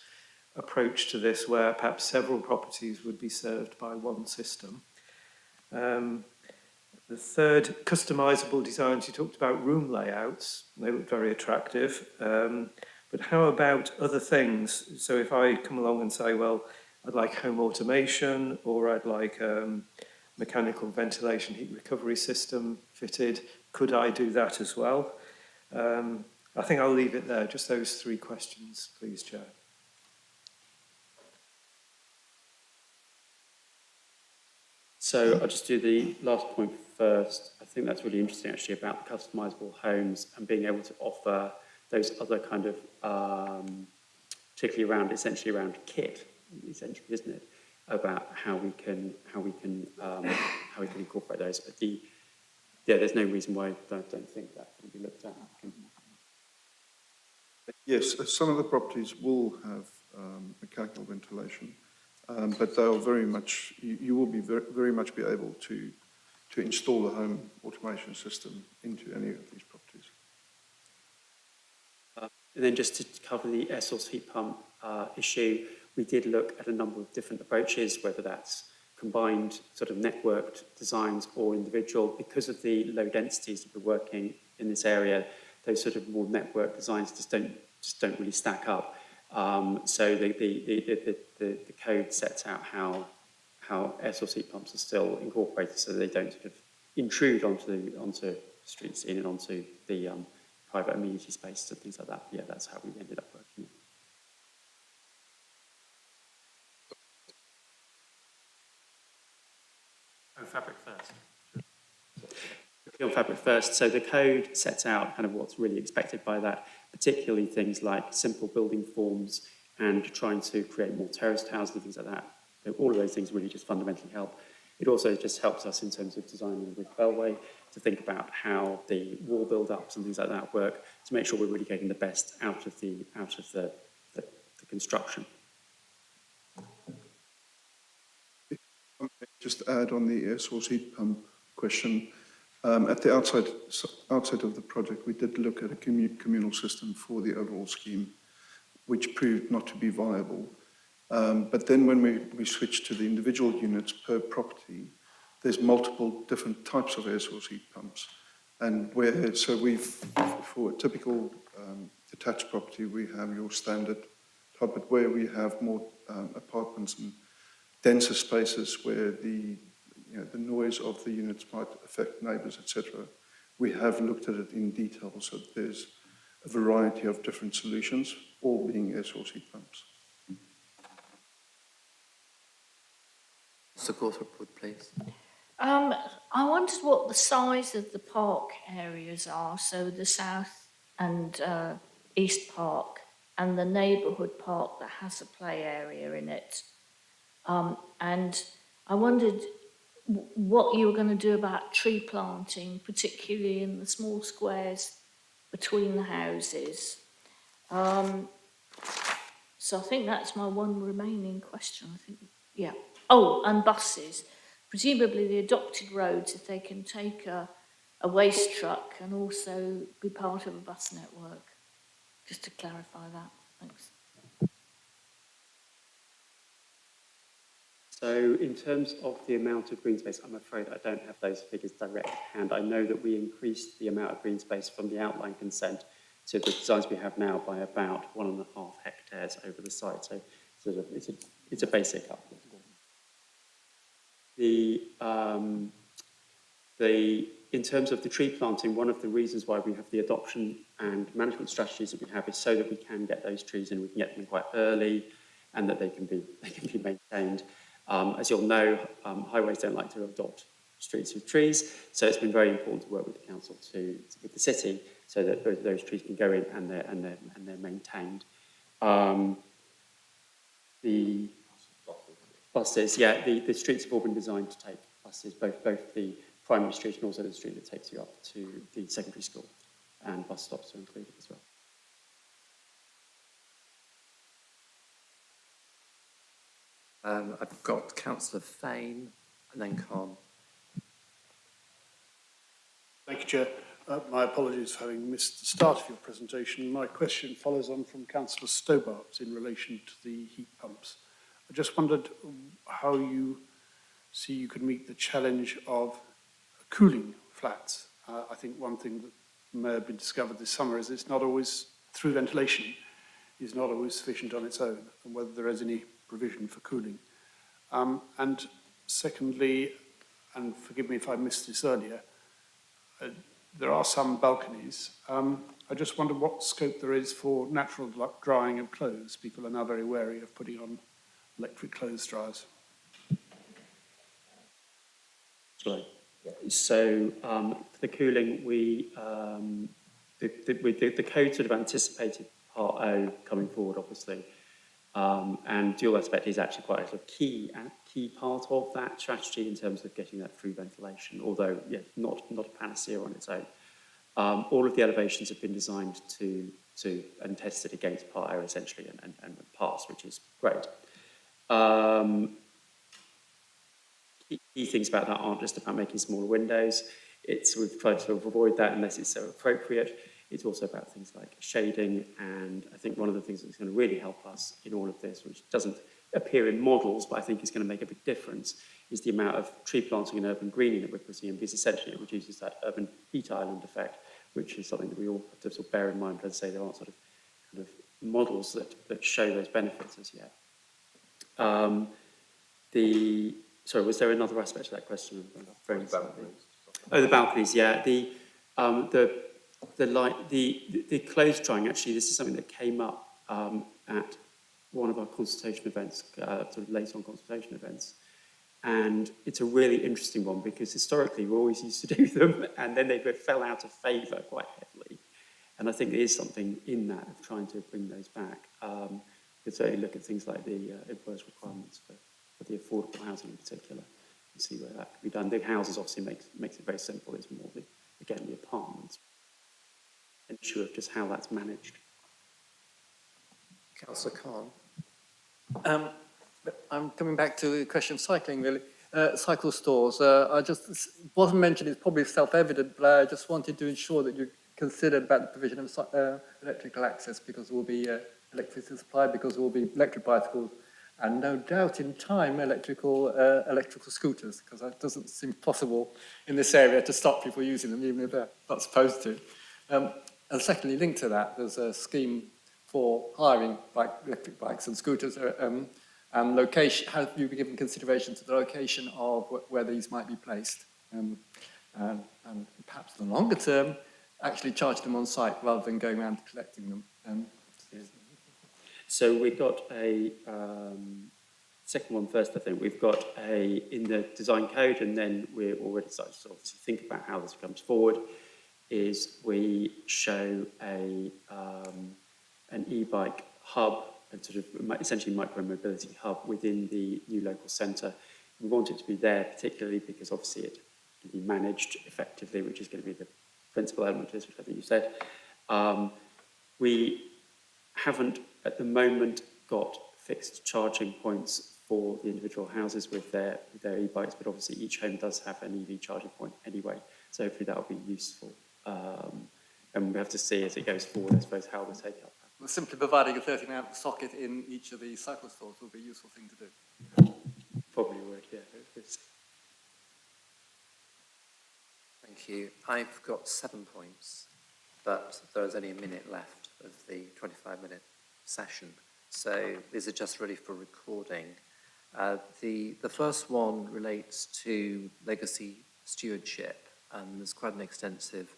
approach to this where perhaps several properties would be served by one system? The third, customisable designs. You talked about room layouts. They look very attractive. But how about other things? So if I come along and say, well, I'd like home automation, or I'd like mechanical ventilation heat recovery system fitted, could I do that as well? I think I'll leave it there. Just those three questions, please, Chair. So I'll just do the last point first. I think that's really interesting, actually, about the customisable homes and being able to offer those other kind of, particularly around, essentially around kit, essentially, isn't it? About how we can incorporate those. But there's no reason why I don't think that can be looked at. Yes, some of the properties will have mechanical ventilation, but they'll very much, you will be very much be able to install the home automation system into any of these properties. And then just to cover the air source heat pump issue, we did look at a number of different approaches, whether that's combined sort of networked designs or individual. Because of the low densities that we're working in this area, those sort of more network designs just don't really stack up. So the code sets out how air source heat pumps are still incorporated, so they don't sort of intrude onto street scene and onto the private amenity space and things like that. Yeah, that's how we ended up working. Oh, Fabric First. On Fabric First, so the code sets out kind of what's really expected by that, particularly things like simple building forms and trying to create more terraced houses and things like that. All of those things really just fundamentally help. It also just helps us in terms of designing with Bellway to think about how the wall build-ups and things like that work to make sure we're really getting the best out of the construction. Just add on the air source heat pump question. At the outset of the project, we did look at a communal system for the overall scheme, which proved not to be viable. But then when we switched to the individual units per property, there's multiple different types of air source heat pumps. And for a typical detached property, we have your standard type, but where we have more apartments and denser spaces where the noise of the units might affect neighbours, etc. We have looked at it in detail, so there's a variety of different solutions, all being air source heat pumps. Mr. Gawthorpe, please. I wondered what the size of the park areas are, so the south and east park and the neighbourhood park that has a play area in it. And I wondered what you were going to do about tree planting, particularly in the small squares between the houses. So I think that's my one remaining question, I think. Yeah. Oh, and buses. Presumably the adopted roads, if they can take a waste truck and also be part of a bus network. Just to clarify that. Thanks. So in terms of the amount of green space, I'm afraid I don't have those figures direct at hand. I know that we increased the amount of green space from the outline consent to the designs we have now by about 1.5 hectares over the site. So sort of it's a basic uplift. In terms of the tree planting, one of the reasons why we have the adoption and management strategies that we have is so that we can get those trees in, we can get them in quite early, and that they can be maintained. As you'll know, highways don't like to adopt streets with trees, so it's been very important to work with the council with the city, so that those trees can go in and they're maintained. The buses, yeah, the streets have all been designed to take buses, both the primary street and also the street that takes you up to the secondary school, and bus stops are included as well. I've got Councillor Fane and then Con. Thank you, Chair. My apologies for having missed the start of your presentation. My question follows on from Councillor Stobart's in relation to the heat pumps. I just wondered how you see you could meet the challenge of cooling flats. I think one thing that may have been discovered this summer is it's not always, through ventilation, is not always sufficient on its own, and whether there is any provision for cooling. And secondly, and forgive me if I missed this earlier, there are some balconies. I just wonder what scope there is for natural drying of clothes. People are now very wary of putting on electric clothes dryers. So for the cooling, the code sort of anticipated Part O coming forward, obviously, and dual aspect is actually quite a sort of key part of that strategy in terms of getting that through ventilation, although yeah, not a panacea on its own. All of the elevations have been designed to and tested against Part O essentially and passed, which is great. Key things about that aren't just about making smaller windows. We've tried to avoid that unless it's so appropriate. It's also about things like shading, and I think one of the things that's going to really help us in all of this, which doesn't appear in models, but I think is going to make a big difference, is the amount of tree planting and urban greening that we're pursuing, because essentially it reduces that urban heat island effect, which is something that we all have to sort of bear in mind. As I say, there aren't sort of kind of models that show those benefits as yet. Sorry, was there another aspect to that question? The balconies, yeah. The clothes drying, actually, this is something that came up at one of our consultation events, sort of late on consultation events. And it's a really interesting one because historically we always used to do them and then they fell out of favour quite heavily. And I think there is something in that of trying to bring those back. You could certainly look at things like the employers' requirements for the affordable housing in particular and see where that can be done. The houses obviously makes it very simple. It's more the apartments. An issue of just how that's managed. Councillor Khan. I'm coming back to the question of cycling, really. Cycle stores. I just wasn't mentioned, it's probably self-evident, but I just wanted to ensure that you considered about the provision of electrical access, because there will be electricity supply, because there will be electric bicycles, and no doubt in time electrical scooters, because that doesn't seem possible in this area to stop people using them, even if they're not supposed to. And secondly, linked to that, there's a scheme for hiring electric bikes and scooters, and location. Have you given consideration to the location of where these might be placed? And perhaps in the longer term, actually charge them on site rather than going around collecting them. So we've got a second one first, I think. We've got in the design code, and then we're already starting to obviously think about how this comes forward, is we show an e-bike hub a sort of essentially micro-mobility hub within the new local centre. We want it to be there particularly because obviously it can be managed effectively, which is going to be the principal element of this, which I think you said. We haven't at the moment got fixed charging points for the individual houses with their e-bikes, but obviously each home does have an EV charging point anyway, so hopefully that will be useful. And we have to see as it goes forward, I suppose, how the take-up. Well, simply providing a 30-amp socket in each of the cycle stores would be a useful thing to do. Probably would, yeah. Thank you. I've got 7 points, but there is only a minute left of the 25-minute session. So these are just really for recording. The first one relates to legacy stewardship, and there's quite an extensive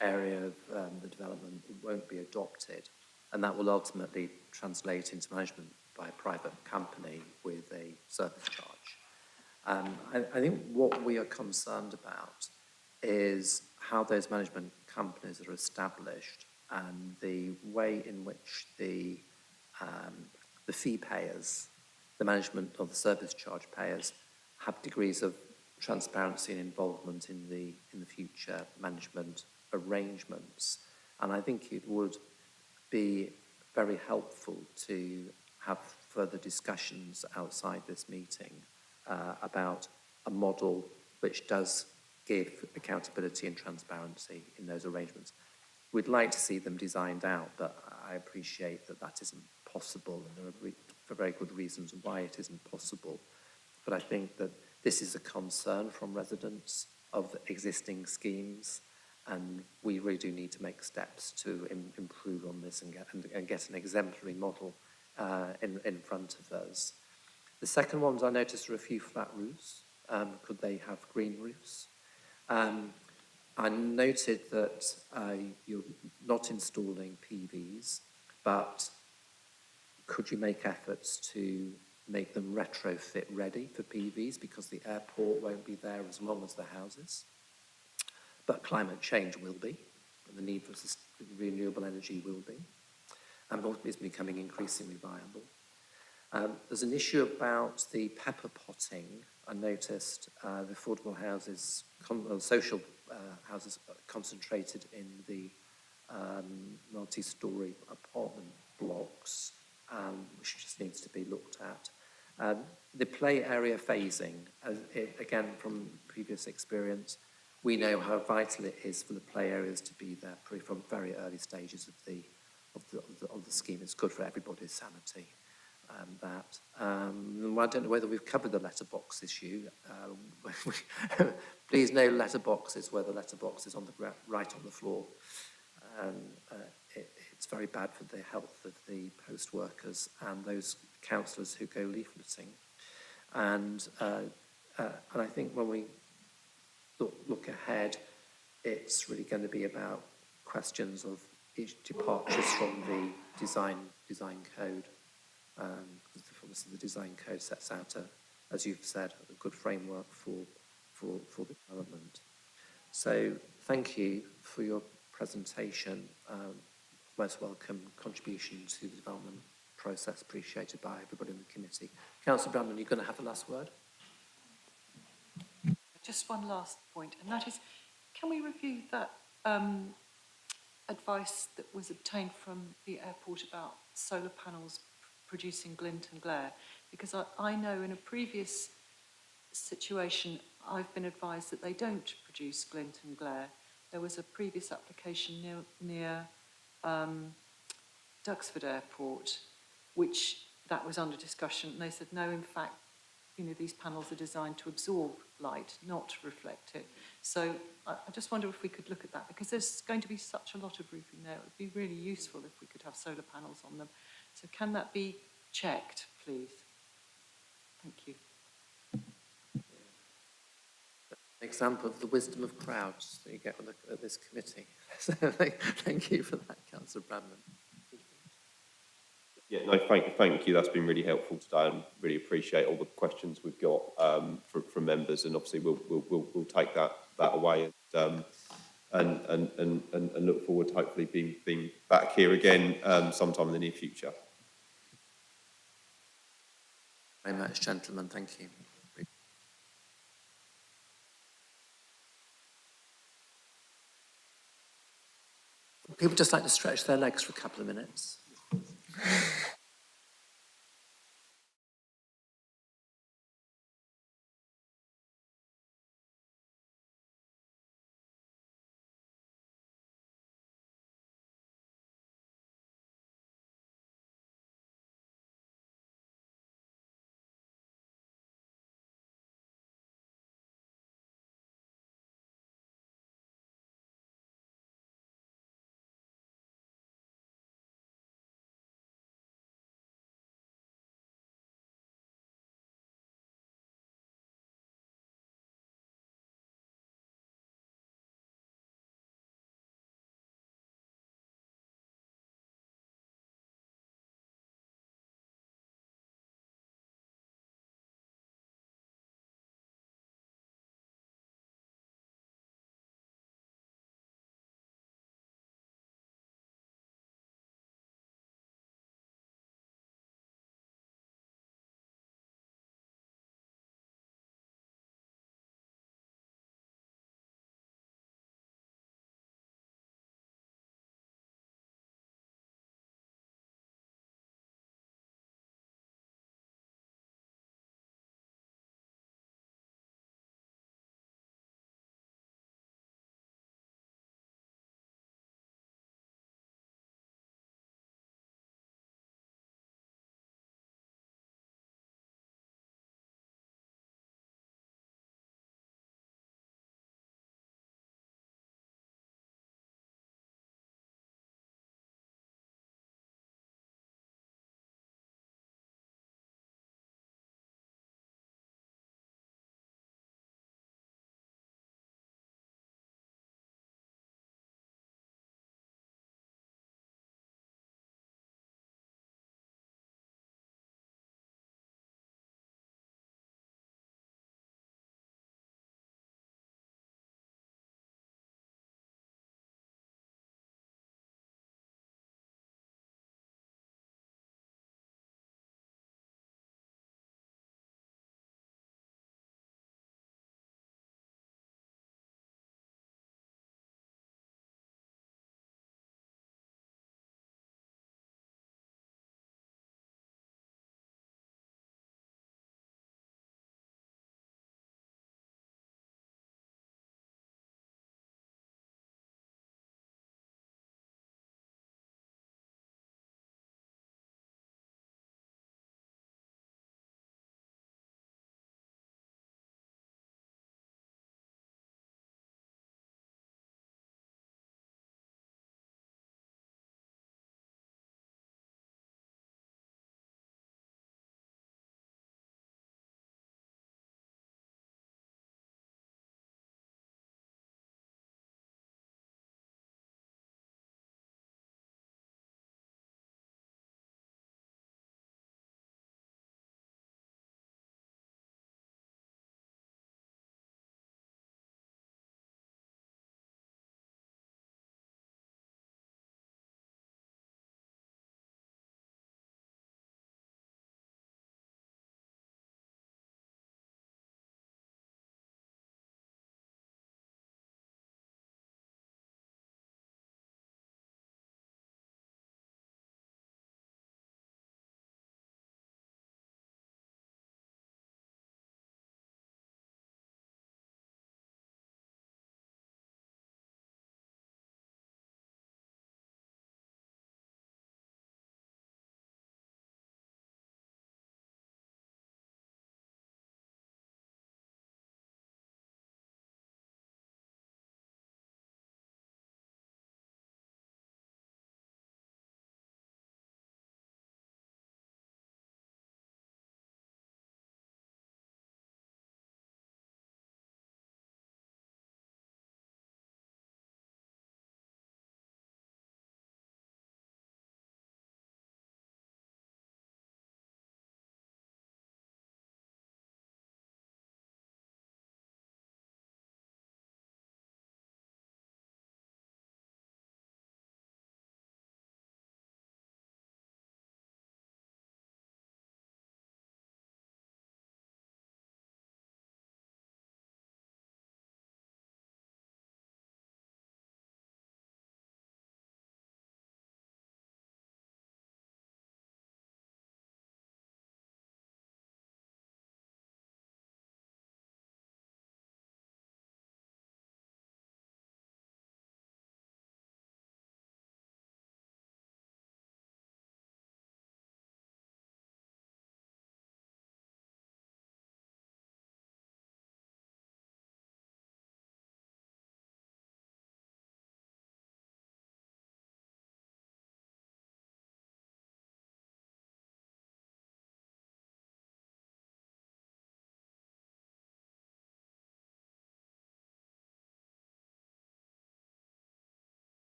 area of the development that won't be adopted, and that will ultimately translate into management by a private company with a service charge. I think what we are concerned about is how those management companies are established and the way in which the fee payers, the management of the service charge payers, have degrees of transparency and involvement in the future management arrangements. And I think it would be very helpful to have further discussions outside this meeting about a model which does give accountability and transparency in those arrangements. We'd like to see them designed out, but I appreciate that that isn't possible, and there are for very good reasons why it isn't possible. But I think that this is a concern from residents of existing schemes, and we really do need to make steps to improve on this and get an exemplary model in front of us. The second ones I noticed are a few flat roofs. Could they have green roofs? I noted that you're not installing PVs, but could you make efforts to make them retrofit ready for PVs, because the airport won't be there as long as the houses, but climate change will be, and the need for renewable energy will be, and it's becoming increasingly viable. There's an issue about the pepper potting. I noticed the affordable houses, social houses concentrated in the multi-storey apartment blocks, which just needs to be looked at. The play area phasing, again from previous experience, we know how vital it is for the play areas to be there from very early stages of the scheme. It's good for everybody's sanity. I don't know whether we've covered the letterbox issue. Please no letterboxes where the letterbox is on the right on the floor. It's very bad for the health of the post workers and those councillors who go leafleting. And I think when we look ahead, it's really going to be about questions of departures from the design code. Obviously the design code sets out, as you've said, a good framework for the development. So thank you for your presentation. Most welcome contribution to the development process, appreciated by everybody in the committee. Councillor Brandon, you're going to have the last word? Just one last point, and that is, can we review that advice that was obtained from the airport about solar panels producing glint and glare? Because I know in a previous situation I've been advised that they don't produce glint and glare. There was a previous application near Duxford Airport, which that was under discussion, and they said no, in fact, you know, these panels are designed to absorb light, not reflect it. So I just wonder if we could look at that, because there's going to be such a lot of roofing there. It would be really useful if we could have solar panels on them. So can that be checked, please? Thank you. Example of the wisdom of crowds that you get at this committee. So thank you for that, Councillor Brandon. Yeah, no, thank you. That's been really helpful today, and really appreciate all the questions we've got from members. And obviously, we'll take that away and look forward to hopefully being back here again sometime in the near future. Very much, gentlemen, thank you. People just like to stretch their legs for a couple of minutes.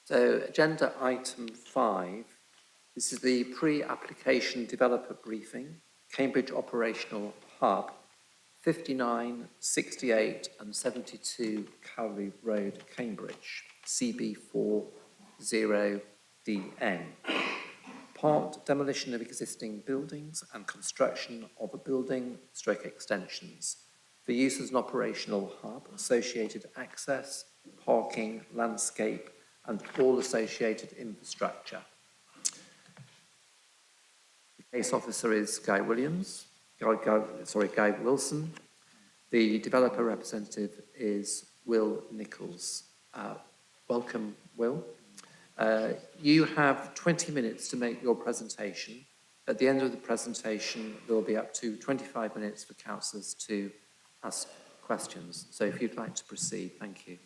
So agenda item 5, this is the pre-application developer briefing, Cambridge Operational Hub, 59, 68 and 72 Cowley Road, Cambridge, CB40DN. Part demolition of existing buildings and construction of a building stroke extensions for use as an operational hub, associated access, parking, landscape and all associated infrastructure. The case officer is Guy Wilson. The developer representative is Will Nichols. Welcome, Will. You have 20 minutes to make your presentation. At the end of the presentation, there will be up to 25 minutes for councillors to ask questions. So if you'd like to proceed, thank you.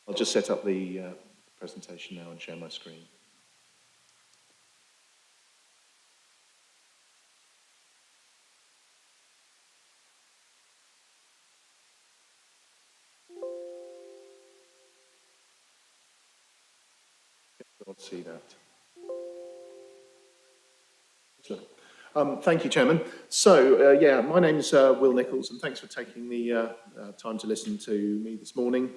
I'll just set up the presentation now and share my screen. I'll see that. Thank you, Chairman. So, yeah, my name's Will Nichols, and thanks for taking the time to listen to me this morning.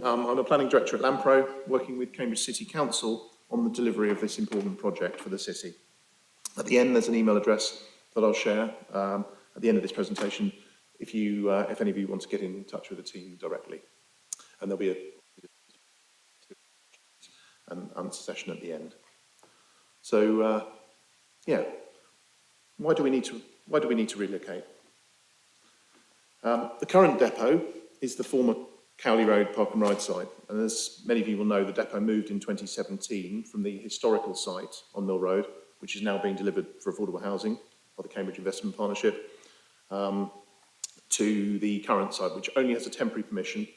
I'm a planning director at Lampro, working with Cambridge City Council on the delivery of this important project for the city. At the end, there's an email address that I'll share at the end of this presentation if any of you want to get in touch with the team directly. And there'll be an answer session at the end. So, yeah, why do we need to relocate? The current depot is the former Cowley Road Park and Ride site, and as many of you will know, the depot moved in 2017 from the historical site on Mill Road, which is now being delivered for affordable housing by the Cambridge Investment Partnership, to the current site, which only has a temporary permission.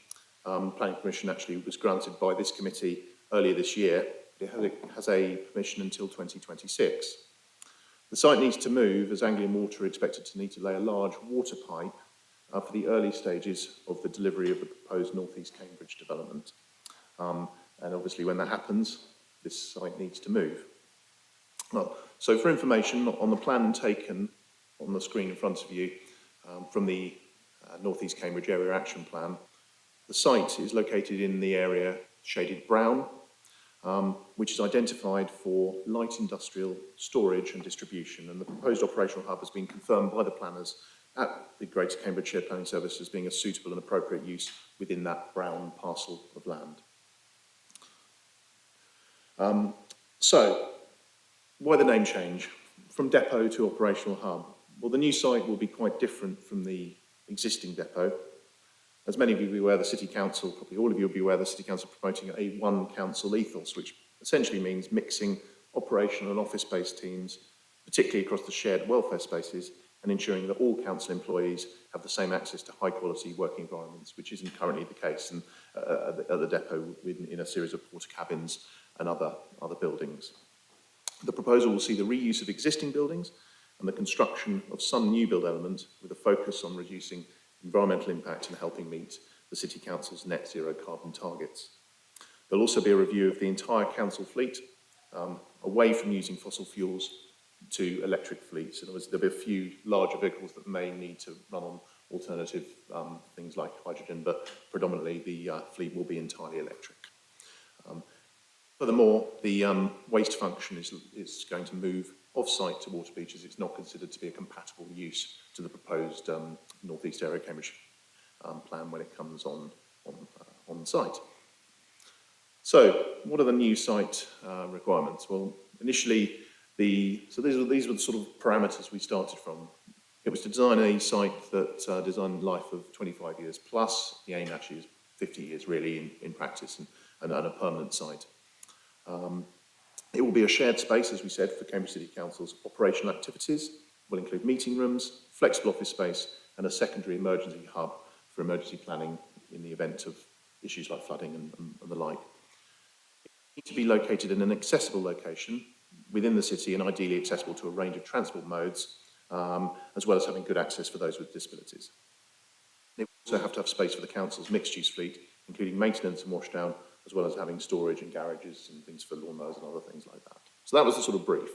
Planning permission actually was granted by this committee earlier this year. It has a permission until 2026. The site needs to move as Anglian Water are expected to need to lay a large water pipe for the early stages of the delivery of the proposed North East Cambridge development. And obviously when that happens, this site needs to move. Well, so for information on the plan taken on the screen in front of you from the North East Cambridge Area Action Plan, the site is located in the area shaded brown, which is identified for light industrial storage and distribution, and the proposed operational hub has been confirmed by the planners at the Greater Cambridge Shared Planning Service as being a suitable and appropriate use within that brown parcel of land. So, why the name change from depot to operational hub? Well, the new site will be quite different from the existing depot. As many of you will be aware, the City Council, probably all of you will be aware, the City Council is promoting a one council ethos, which essentially means mixing operational and office-based teams, particularly across the shared welfare spaces, and ensuring that all council employees have the same access to high-quality working environments, which isn't currently the case at the depot in a series of porta cabins and other buildings. The proposal will see the reuse of existing buildings and the construction of some new build elements with a focus on reducing environmental impact and helping meet the City Council's net zero carbon targets. There'll also be a review of the entire council fleet, away from using fossil fuels to electric fleets. In other words, there'll be a few larger vehicles that may need to run on alternative things like hydrogen, but predominantly the fleet will be entirely electric. Furthermore, the waste function is going to move off-site to Waterbeach as it's not considered to be a compatible use to the proposed North East Area Cambridge plan when it comes on site. So, what are the new site requirements? Well, initially, these were the sort of parameters we started from. It was to design a site that designed life of 25 years plus. The aim actually is 50 years really in practice and a permanent site. It will be a shared space, as we said, for Cambridge City Council's operational activities. Will include meeting rooms, flexible office space, and a secondary emergency hub for emergency planning in the event of issues like flooding and the like. It needs to be located in an accessible location within the city and ideally accessible to a range of transport modes, as well as having good access for those with disabilities. They also have to have space for the council's mixed-use fleet, including maintenance and washdown, as well as having storage and garages and things for lawnmowers and other things like that. So that was the sort of brief.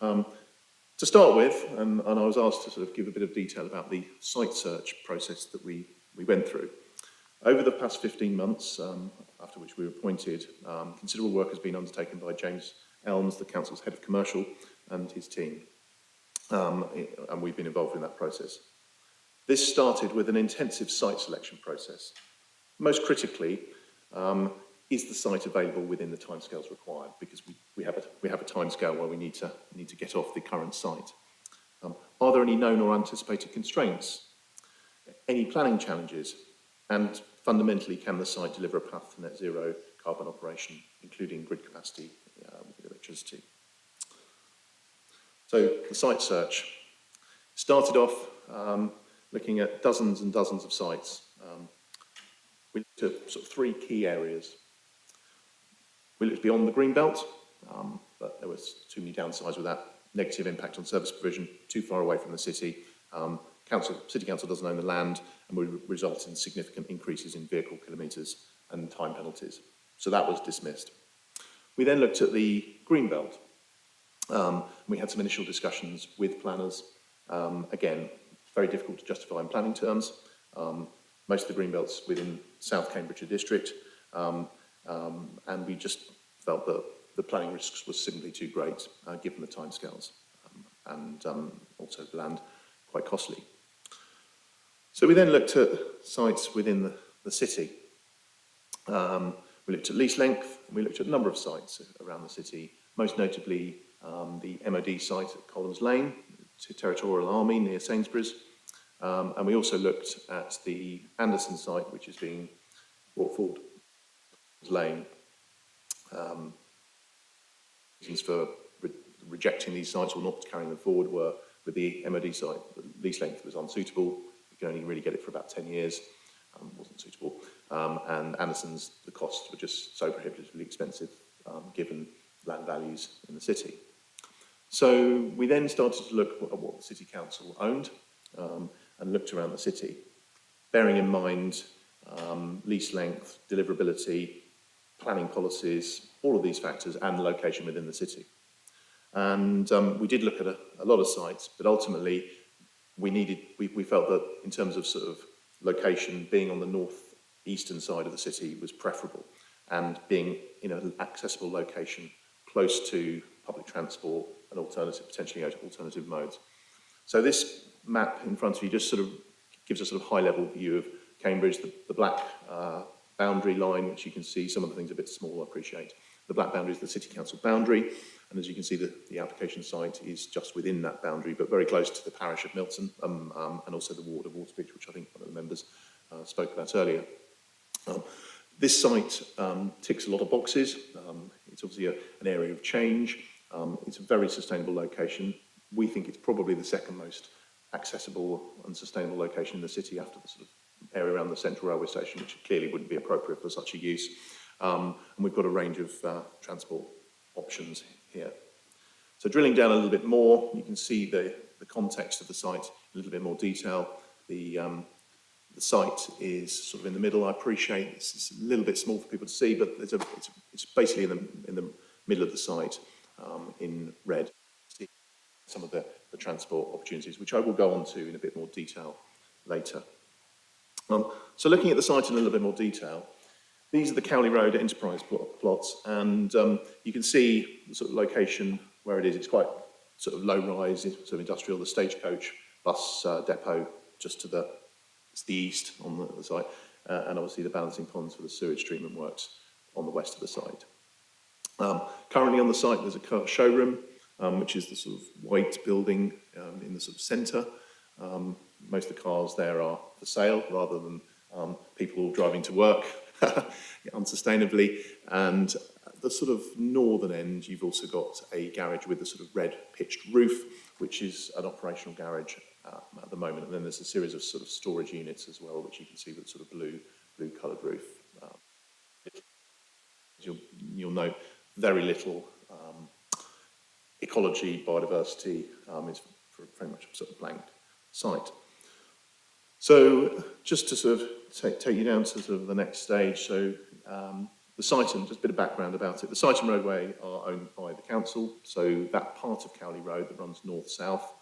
To start with, and I was asked to sort of give a bit of detail about the site search process that we went through. Over the past 15 months, after which we were appointed, considerable work has been undertaken by James Elms, the council's head of commercial, and his team. And we've been involved in that process. This started with an intensive site selection process. Most critically, is the site available within the timescales required? Because we have a timescale where we need to get off the current site. Are there any known or anticipated constraints? Any planning challenges? And fundamentally, can the site deliver a path to net zero carbon operation, including grid capacity with electricity? So the site search started off looking at dozens and dozens of sites. We looked at sort of 3 key areas. We looked beyond the green belt, but there was too many downsides with that. Negative impact on service provision, too far away from the city. City Council doesn't own the land and would result in significant increases in vehicle kilometres and time penalties. So that was dismissed. We then looked at the green belt. We had some initial discussions with planners. Again, very difficult to justify in planning terms. Most of the green belts within South Cambridgeshire district, and we just felt that the planning risks were simply too great given the timescales and also the land quite costly. So we then looked at sites within the city. We looked at lease length, and we looked at a number of sites around the city, most notably the MOD site at Collins Lane, to Territorial Army near Sainsbury's. And we also looked at the Anderson site, which is being brought forward. Lane. Reasons for rejecting these sites or not carrying them forward were with the MOD site, the lease length was unsuitable. You can only really get it for about 10 years. Wasn't suitable. And Anderson's, the costs were just so prohibitively expensive given land values in the city. So we then started to look at what the City Council owned and looked around the city, bearing in mind lease length, deliverability, planning policies, all of these factors, and location within the city. And we did look at a lot of sites, but ultimately we felt that in terms of sort of location, being on the northeastern side of the city was preferable, and being in an accessible location close to public transport and potentially alternative modes. So this map in front of you just sort of gives a sort of high-level view of Cambridge, the black boundary line, which you can see, some of the things are a bit small, I appreciate. The black boundary is the City Council boundary, and as you can see, the application site is just within that boundary, but very close to the parish of Milton, and also the ward of Waterbridge, which I think one of the members spoke about earlier. This site ticks a lot of boxes. It's obviously an area of change. It's a very sustainable location. We think it's probably the second most accessible and sustainable location in the city after the sort of area around the Central Railway Station, which clearly wouldn't be appropriate for such a use. And we've got a range of transport options here. So drilling down a little bit more, you can see the context of the site in a little bit more detail. The site is sort of in the middle. I appreciate it's a little bit small for people to see, but it's basically in the middle of the site in red. See some of the transport opportunities, which I will go on to in a bit more detail later. So looking at the site in a little bit more detail, these are the Cowley Road enterprise plots, and you can see the sort of location where it is. It's quite sort of low-rise, sort of industrial. The Stagecoach bus depot just to the east on the site, and obviously the balancing ponds for the sewage treatment works on the west of the site. Currently on the site there's a showroom, which is the sort of white building in the sort of centre. Most of the cars there are for sale rather than people driving to work unsustainably. And at the sort of northern end, you've also got a garage with a sort of red pitched roof, which is an operational garage at the moment. And then there's a series of sort of storage units as well, which you can see with sort of blue coloured roof. You'll note very little ecology, biodiversity. It's very much a sort of blank site. So just to sort of take you down to sort of the next stage, so the Sighton, just a bit of background about it. The Sighton roadway are owned by the council, so that part of Cowley Road that runs north-south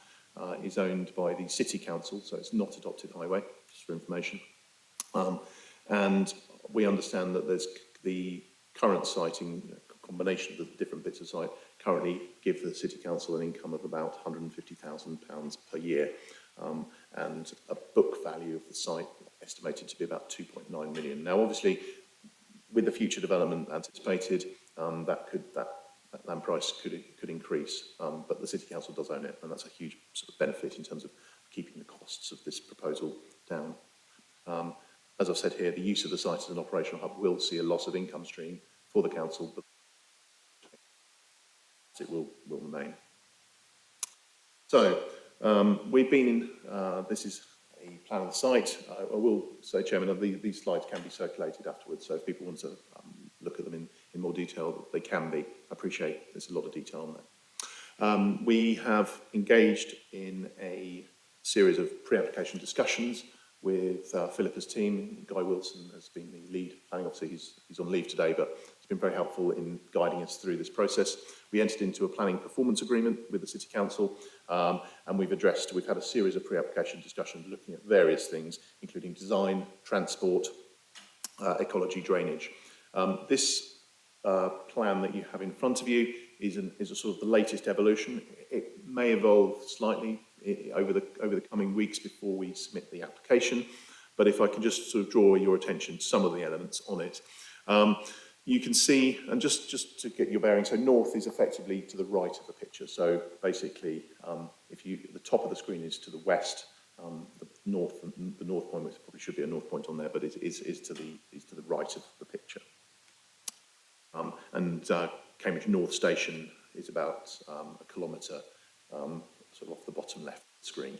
is owned by the City Council, so it's not adopted highway, just for information. And we understand that there's the current siting, combination of the different bits of site, currently give the City Council an income of about £150,000 per year, and a book value of the site estimated to be about 2.9 million. Now, obviously, with the future development anticipated, that land price could increase, but the City Council does own it, and that's a huge sort of benefit in terms of keeping the costs of this proposal down. As I've said here, the use of the site as an operational hub will see a loss of income stream for the council, but it will remain. So, we've been in, this is a plan of the site. I will say, Chairman, these slides can be circulated afterwards, so if people want to look at them in more detail, they can be. I appreciate there's a lot of detail on there. We have engaged in a series of pre-application discussions with Philippa's team. Guy Wilson has been the lead planning officer. He's on leave today, but he's been very helpful in guiding us through this process. We entered into a planning performance agreement with the City Council, and we've had a series of pre-application discussions looking at various things, including design, transport, ecology, drainage. This plan that you have in front of you is a sort of the latest evolution. It may evolve slightly over the coming weeks before we submit the application, but if I can just sort of draw your attention to some of the elements on it. You can see, and just to get your bearing, so north is effectively to the right of the picture. So basically, the top of the screen is to the west, the north point, which probably should be a north point on there, but it is to the right of the picture. And Cambridge North Station is about a kilometre sort of off the bottom left of the screen.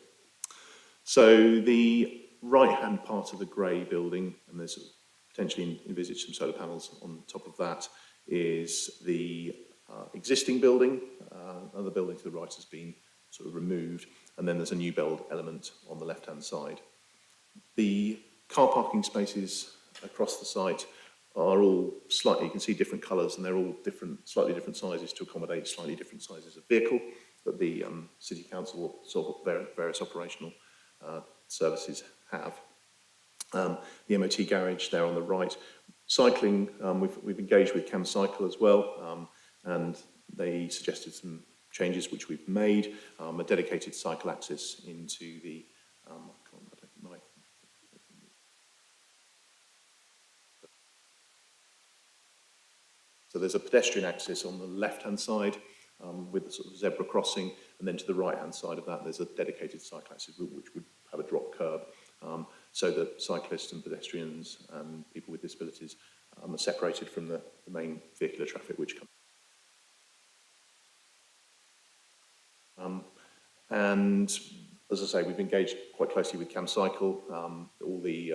So the right-hand part of the grey building, and there's potentially envisage some solar panels on top of that, is the existing building. Another building to the right has been sort of removed, and then there's a new build element on the left-hand side. The car parking spaces across the site are all slightly, you can see different colours, and they're all slightly different sizes to accommodate slightly different sizes of vehicle that the City Council or sort of various operational services have. The MOT garage there on the right. Cycling, we've engaged with CamCycle as well, and they suggested some changes which we've made, a dedicated cycle access into the, so there's a pedestrian access on the left-hand side with the sort of zebra crossing, and then to the right-hand side of that there's a dedicated cycle access which would have a drop curb, so that cyclists and pedestrians and people with disabilities are separated from the main vehicular traffic which comes. And as I say, we've engaged quite closely with CamCycle, all the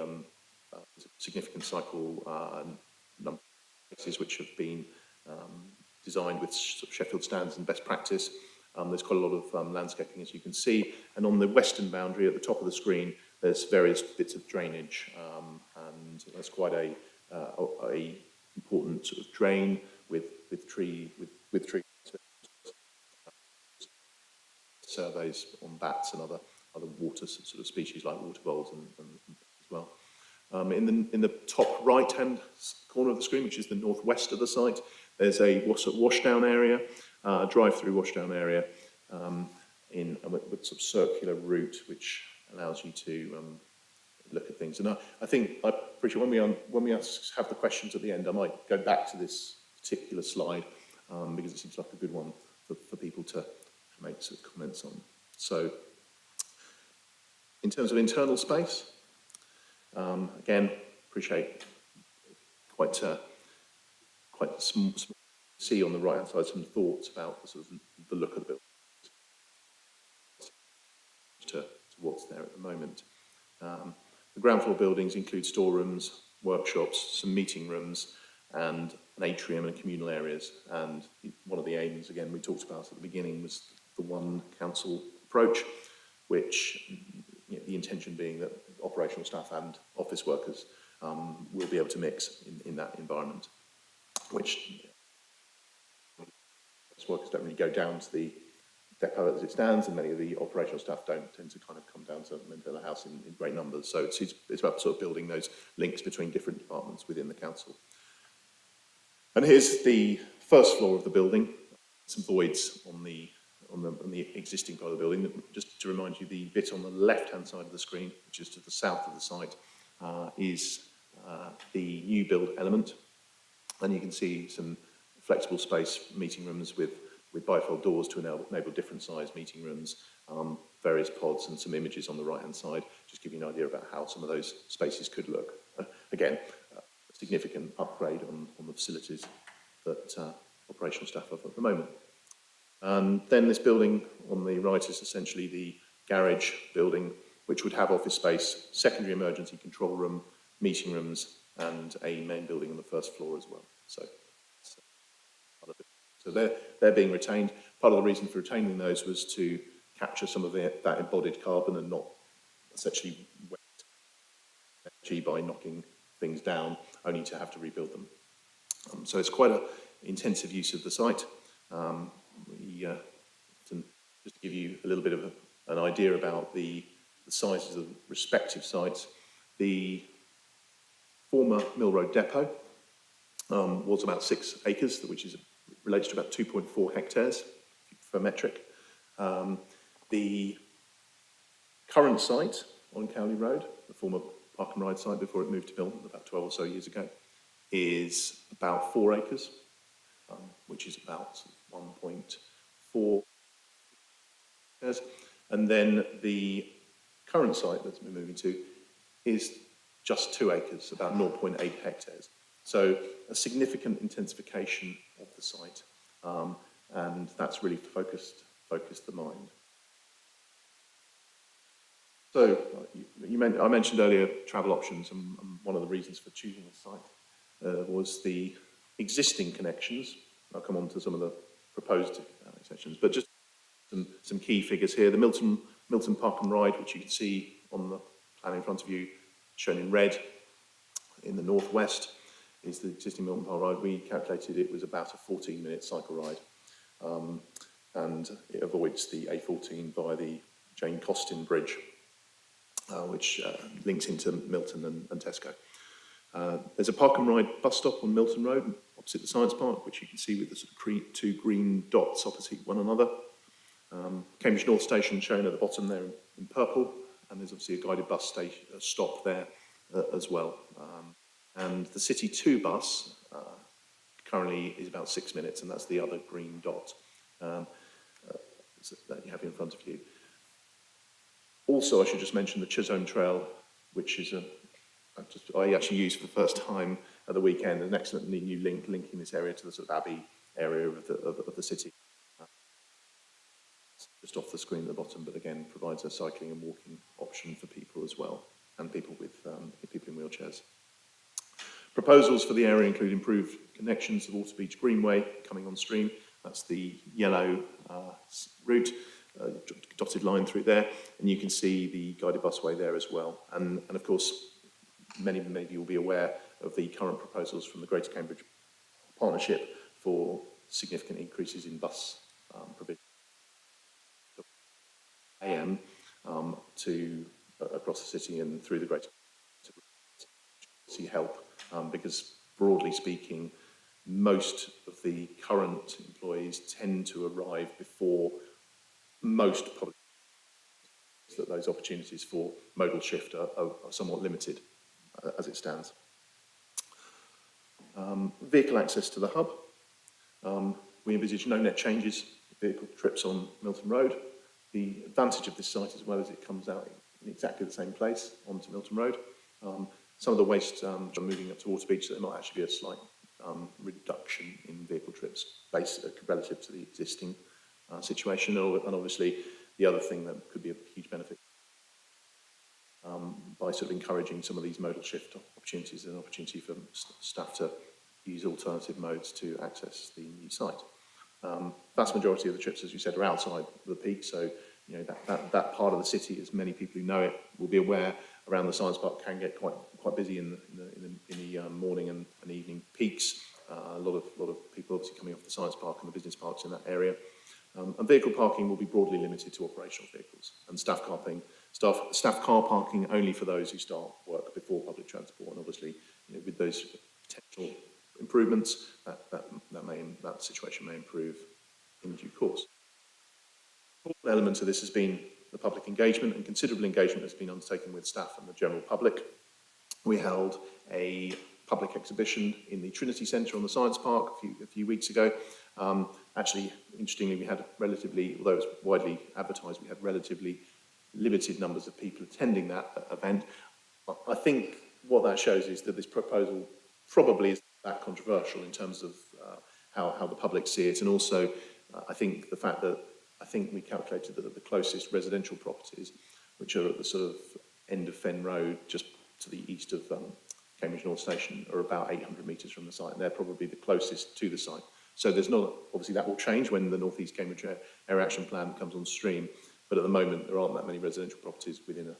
significant cycle number places which have been designed with Sheffield standards and best practice. There's quite a lot of landscaping, as you can see, and on the western boundary at the top of the screen there's various bits of drainage, and that's quite a important sort of drain with tree surveys on bats and other water sort of species like water voles and as well. In the top right hand corner of the screen, which is the northwest of the site, there's a washdown area, drive-through washdown area, with sort of circular route which allows you to look at things. And I think, I'm pretty sure when we have the questions at the end, I might go back to this particular slide because it seems like a good one for people to make sort of comments on. So, in terms of internal space, again, appreciate quite small. See on the right hand side some thoughts about sort of the look of the building to what's there at the moment. The ground floor buildings include storerooms, workshops, some meeting rooms, and an atrium and communal areas. And one of the aims, again, we talked about at the beginning, was the one council approach, which the intention being that operational staff and office workers will be able to mix in that environment, which office workers don't really go down to the depot as it stands, and many of the operational staff don't tend to kind of come down to the house in great numbers. So it's about sort of building those links between different departments within the council. And here's the first floor of the building. Some voids on the existing part of the building. Just to remind you, the bit on the left-hand side of the screen, which is to the south of the site, is the new build element. And you can see some flexible space meeting rooms with bifold doors to enable different size meeting rooms, various pods, and some images on the right-hand side, just give you an idea about how some of those spaces could look. Again, a significant upgrade on the facilities that operational staff have at the moment. And then this building on the right is essentially the garage building, which would have office space, secondary emergency control room, meeting rooms, and a main building on the first floor as well. So they're being retained. Part of the reason for retaining those was to capture some of that embodied carbon and not essentially waste energy by knocking things down, only to have to rebuild them. So it's quite an intensive use of the site. Just to give you a little bit of an idea about the sizes of respective sites, the former Mill Road Depot was about 6 acres, which relates to about 2.4 hectares per metric. The current site on Cowley Road, the former Park and Ride site before it moved to Milton about 12 or so years ago, is about 4 acres, which is about 1.4 hectares. And then the current site that we're moving to is just 2 acres, about 0.8 hectares. So a significant intensification of the site, and that's really focused the mind. So I mentioned earlier travel options, and one of the reasons for choosing the site was the existing connections. I'll come on to some of the proposed extensions, but just some key figures here. The Milton Park and Ride, which you can see on the plan in front of you, shown in red in the northwest, is the existing Milton Park Ride. We calculated it was about a 14-minute cycle ride, and it avoids the A14 via the Jane Costin Bridge, which links into Milton and Tesco. There's a Park and Ride bus stop on Milton Road, opposite the Science Park, which you can see with the sort of 2 green dots opposite one another. Cambridge North Station shown at the bottom there in purple, and there's obviously a guided bus stop there as well. And the City 2 bus currently is about 6 minutes, and that's the other green dot that you have in front of you. Also, I should just mention the Chisholm Trail, which is I actually used for the first time at the weekend, an excellent new link linking this area to the sort of Abbey area of the city. Just off the screen at the bottom, but again provides a cycling and walking option for people as well, and people in wheelchairs. Proposals for the area include improved connections to Water Beach Greenway coming on stream. That's the yellow route, dotted line through there, and you can see the guided busway there as well. And of course, many of you will be aware of the current proposals from the Greater Cambridge Partnership for significant increases in bus provision AM to across the city and through the Greater Cambridge help, because broadly speaking, most of the current employees tend to arrive before most public, that those opportunities for modal shift are somewhat limited as it stands. Vehicle access to the hub. We envisage no net changes vehicle trips on Milton Road. The advantage of this site as well is it comes out in exactly the same place onto Milton Road. Some of the waste are moving up to Water Beach, so there might actually be a slight reduction in vehicle trips relative to the existing situation. And obviously, the other thing that could be a huge benefit by sort of encouraging some of these modal shift opportunities, an opportunity for staff to use alternative modes to access the new site. Vast majority of the trips, as you said, are outside the peak, so you know that part of the city, as many people who know it will be aware, around the science park can get quite busy in the morning and evening peaks. A lot of people obviously coming off the science park and the business parks in that area. And vehicle parking will be broadly limited to operational vehicles, and staff car parking only for those who start work before public transport. And obviously, with those potential improvements, that situation may improve in due course. An element of this has been the public engagement, and considerable engagement has been undertaken with staff and the general public. We held a public exhibition in the Trinity Centre on the Science Park a few weeks ago. Actually, interestingly, we had relatively, although it was widely advertised, we had relatively limited numbers of people attending that event. I think what that shows is that this proposal probably is that controversial in terms of how the public see it, and also I think the fact that we calculated that the closest residential properties, which are at the sort of end of Fen Road, just to the east of Cambridge North Station, are about 800 metres from the site, and they're probably the closest to the site. So there's not, obviously that will change when the North East Cambridge Area Action Plan comes on stream, but at the moment there aren't that many residential properties within a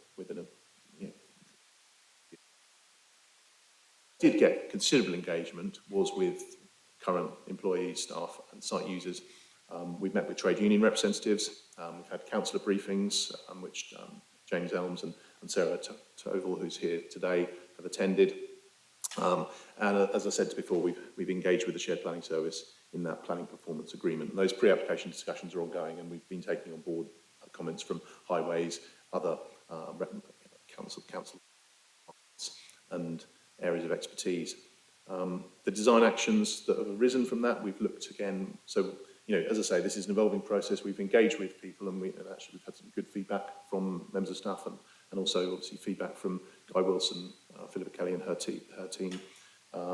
did get considerable engagement was with current employees, staff and site users. We've met with trade union representatives, we've had councillor briefings, which James Elms and Sarah Toval, who's here today, have attended. And as I said before, we've engaged with the Shared Planning Service in that planning performance agreement. And those pre-application discussions are ongoing, and we've been taking on board comments from highways, other council and areas of expertise. The design actions that have arisen from that, we've looked again. So, as I say, this is an evolving process. We've engaged with people, and actually we've had some good feedback from members of staff, and also obviously feedback from Guy Wilson, Philippa Kelly and her team.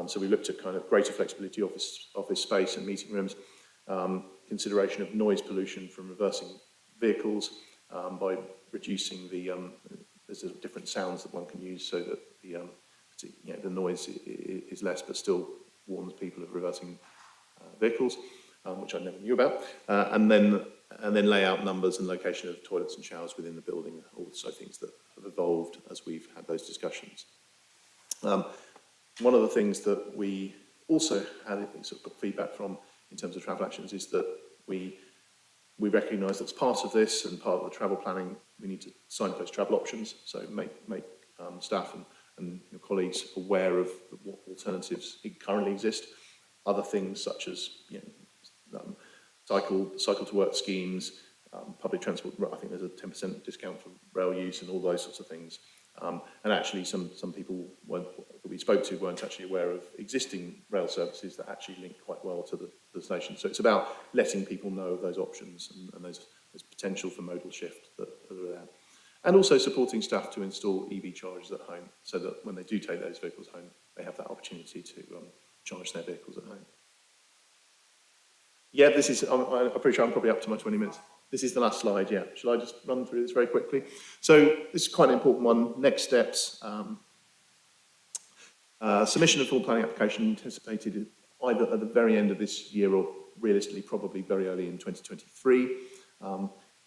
So we looked at kind of greater flexibility, office space and meeting rooms, consideration of noise pollution from reversing vehicles by reducing there's different sounds that one can use so that the noise is less but still warns people of reversing vehicles, which I never knew about, and then layout numbers and location of toilets and showers within the building, also things that have evolved as we've had those discussions. One of the things that we also had sort of got feedback from in terms of travel actions is that we recognise that as part of this and part of the travel planning, we need to signpost travel options, so make staff and your colleagues aware of what alternatives currently exist. Other things such as cycle to work schemes, public transport. I think there's a 10% discount for rail use and all those sorts of things. And actually, some people that we spoke to weren't actually aware of existing rail services that actually link quite well to the station. So it's about letting people know of those options and there's potential for modal shift that are there. And also supporting staff to install EV chargers at home, so that when they do take those vehicles home, they have that opportunity to charge their vehicles at home. Yeah, this is, I'm pretty sure I'm probably up to my 20 minutes. This is the last slide, yeah. Shall I just run through this very quickly? So this is quite an important one. Next steps. Submission of full planning application anticipated either at the very end of this year or realistically probably very early in 2023.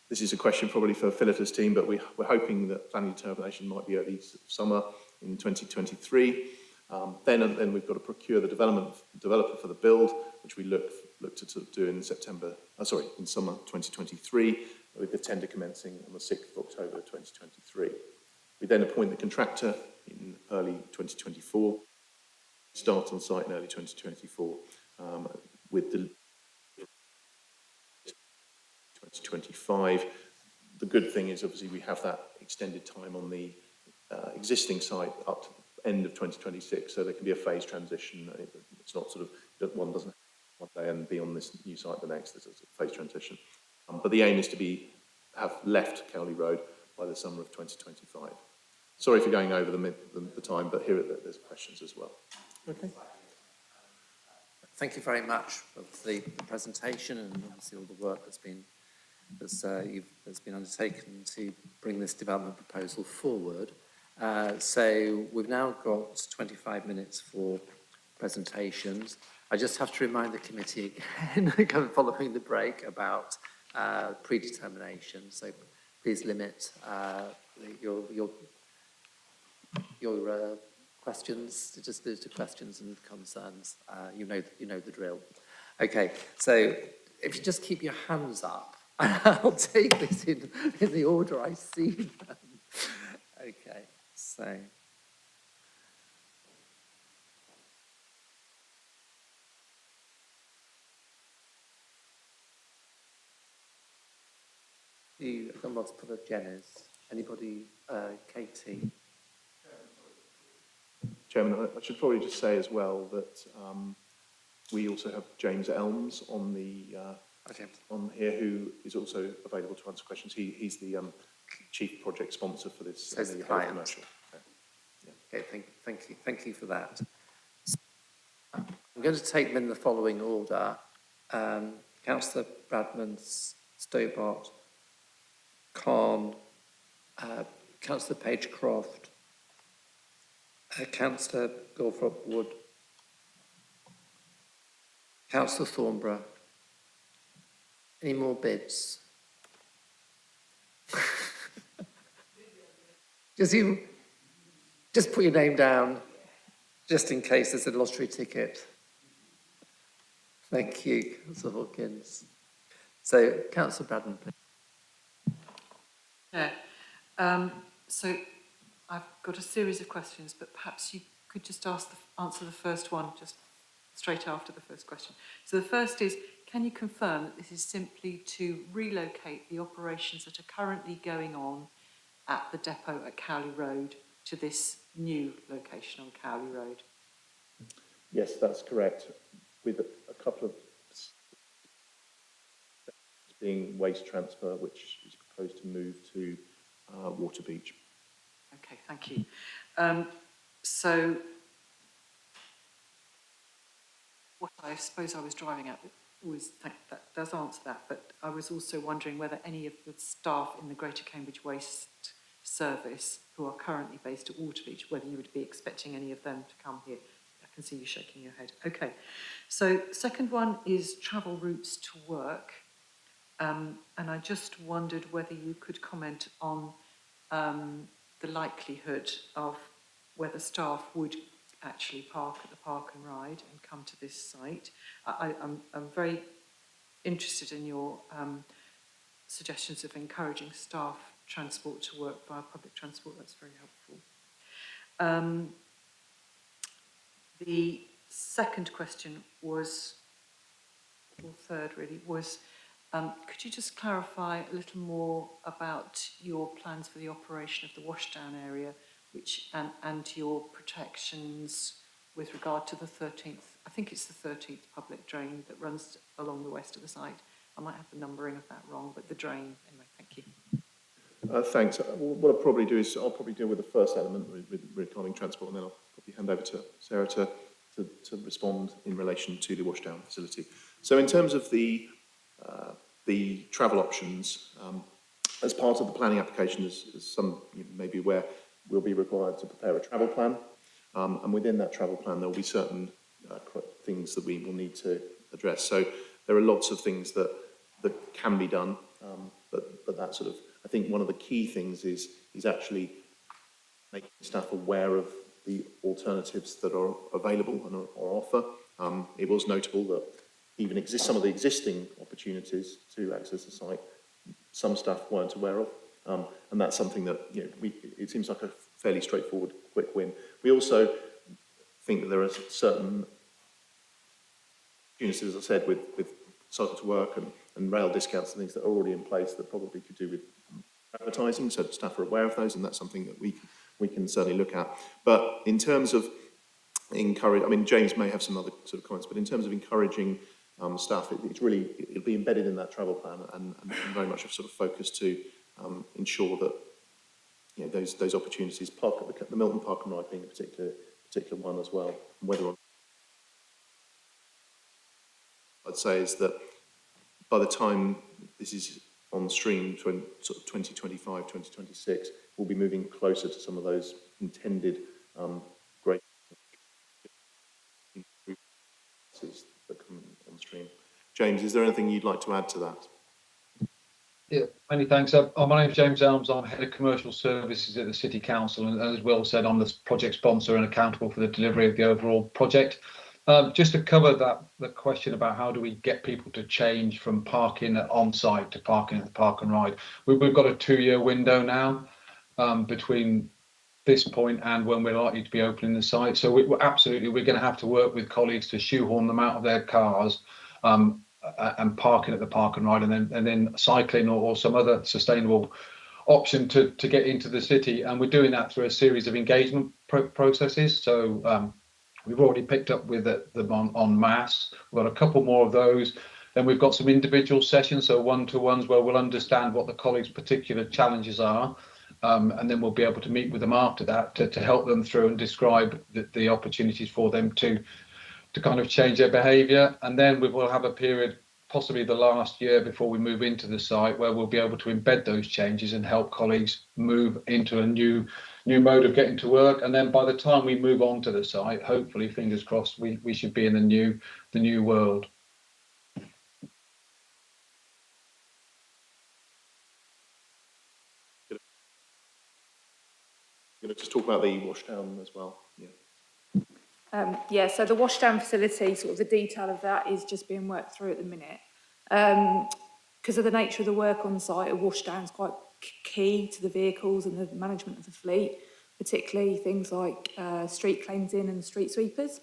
This is a question probably for Philippa's team, but we're hoping that planning determination might be early summer in 2023. Then we've got to procure the developer for the build, which we look to do in summer 2023, with the tender commencing on the 6th of October 2023. We then appoint the contractor in early 2024, start on site in early 2024, with the 2025. The good thing is obviously we have that extended time on the existing site up to the end of 2026, so there can be a phased transition. It's not sort of, one doesn't one day and be on this new site the next. There's a phased transition. But the aim is to have left Cowley Road by the summer of 2025. Sorry for going over the time, but here there's questions as well. Okay. Thank you very much for the presentation and obviously all the work that's been undertaken to bring this development proposal forward. So we've now got 25 minutes for presentations. I just have to remind the committee again, kind of following the break, about predetermination. So please limit your your questions, just the questions and concerns. You know the drill. Okay, so if you just keep your hands up, I'll take this in the order I see them. Okay, so. I've got multiple of Jenny's. Anybody, Katie? Chairman, I should probably just say as well that we also have James Elms on the on here, who is also available to answer questions. He's the chief project sponsor for this. So it's the client. Okay, thank you for that. I'm going to take them in the following order. Councillor Bradman, Stobart, Khan, Councillor Pagecroft, Councillor Gorthrop Wood, Councillor Thornborough. Any more bids? Just put your name down, just in case there's a lottery ticket. Thank you, Councillor Hawkins. So, Councillor Bradman, please. Yeah. So I've got a series of questions, but perhaps you could just answer the first one just straight after the first question. So the first is, can you confirm that this is simply to relocate the operations that are currently going on at the depot at Cowley Road to this new location on Cowley Road? Yes, that's correct, with a couple of being waste transfer, which is proposed to move to Waterbeach. Okay, thank you. So what I suppose I was driving at was, that does answer that, but I was also wondering whether any of the staff in the Greater Cambridge Waste Service who are currently based at Waterbeach, whether you would be expecting any of them to come here. I can see you shaking your head. Okay, so second one is travel routes to work. And I just wondered whether you could comment on the likelihood of whether staff would actually park at the Park and Ride and come to this site. I'm very interested in your suggestions of encouraging staff transport to work via public transport. That's very helpful. The second question was, or third really, was could you just clarify a little more about your plans for the operation of the washdown area, and your protections with regard to the 13th, I think it's the 13th public drain that runs along the west of the site. I might have the numbering of that wrong, but the drain, anyway, thank you. Thanks. What I'll probably do is I'll probably deal with the first element with regarding transport, and then I'll probably hand over to Sarah to respond in relation to the washdown facility. So in terms of the travel options, as part of the planning application, as some you may be aware, we'll be required to prepare a travel plan, and within that travel plan there will be certain things that we will need to address. So there are lots of things that can be done, but that sort of, I think one of the key things is actually making staff aware of the alternatives that are available and are offer. It was notable that even some of the existing opportunities to access the site, some staff weren't aware of, and that's something that it seems like a fairly straightforward, quick win. We also think that there are certain opportunities, as I said, with cycle to work and rail discounts and things that are already in place that probably could do with advertising, so staff are aware of those, and that's something that we can certainly look at. But in terms of encourage, I mean, James may have some other sort of comments, but in terms of encouraging staff, it'll be embedded in that travel plan and very much a sort of focus to ensure that those opportunities, the Milton Park and Ride being a particular one as well. And whether I'd say is that by the time this is on stream, sort of 2025, 2026, we'll be moving closer to some of those intended great that come on stream. James, is there anything you'd like to add to that? Yeah, many thanks. My name's James Elms. I'm Head of Commercial Services at the City Council, and as Will said, I'm the project sponsor and accountable for the delivery of the overall project. Just to cover the question about how do we get people to change from parking on site to parking at the park and ride. We've got a 2-year window now between this point and when we're likely to be opening the site. So we're going to have to work with colleagues to shoehorn them out of their cars and parking at the park and ride, and then cycling or some other sustainable option to get into the city. And we're doing that through a series of engagement processes. So we've already picked up with them en masse. We've got a couple more of those. Then we've got some individual sessions, so one-to-ones where we'll understand what the colleagues' particular challenges are. And then we'll be able to meet with them after that to help them through and describe the opportunities for them to kind of change their behaviour. And then we will have a period, possibly the last year before we move into the site, where we'll be able to embed those changes and help colleagues move into a new mode of getting to work. And then by the time we move on to the site, hopefully, fingers crossed, we should be in the new world. You're going to just talk about the washdown as well. Yeah, so the washdown facility, sort of the detail of that is just being worked through at the minute. Because of the nature of the work on site, a washdown is quite key to the vehicles and the management of the fleet, particularly things like street cleansing and street sweepers.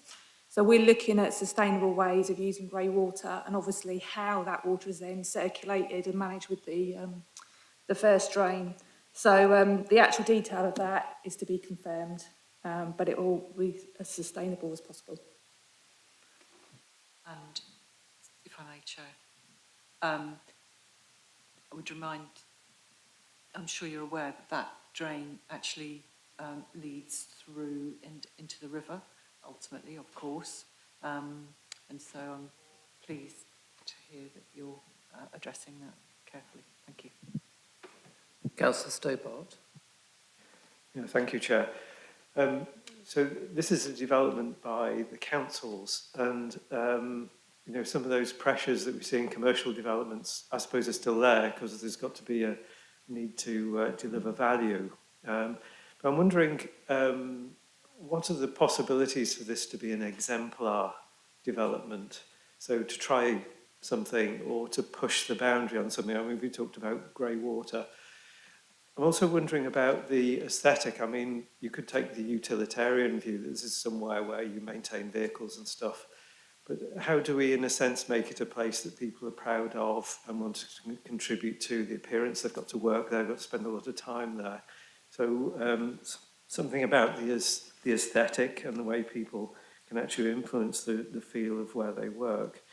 So we're looking at sustainable ways of using grey water, and obviously how that water is then circulated and managed with the first drain. So the actual detail of that is to be confirmed. But it will be as sustainable as possible. And if I may, Chair, I would remind, I'm sure you're aware that that drain actually leads through and into the river, ultimately, of course. And so I'm pleased to hear that you're addressing that carefully. Thank you. Councillor Stobart. Yeah, thank you, Chair. So this is a development by the councils, and you know, some of those pressures that we see in commercial developments, I suppose, are still there because there's got to be a need to deliver value. But I'm wondering, what are the possibilities for this to be an exemplar development? So to try something or to push the boundary on something. I mean, we talked about grey water. I'm also wondering about the aesthetic. I mean, you could take the utilitarian view that this is somewhere where you maintain vehicles and stuff, but how do we, in a sense, make it a place that people are proud of and want to contribute to the appearance? They've got to work there, they've got to spend a lot of time there. So something about the aesthetic and the way people can actually influence the feel of where they work.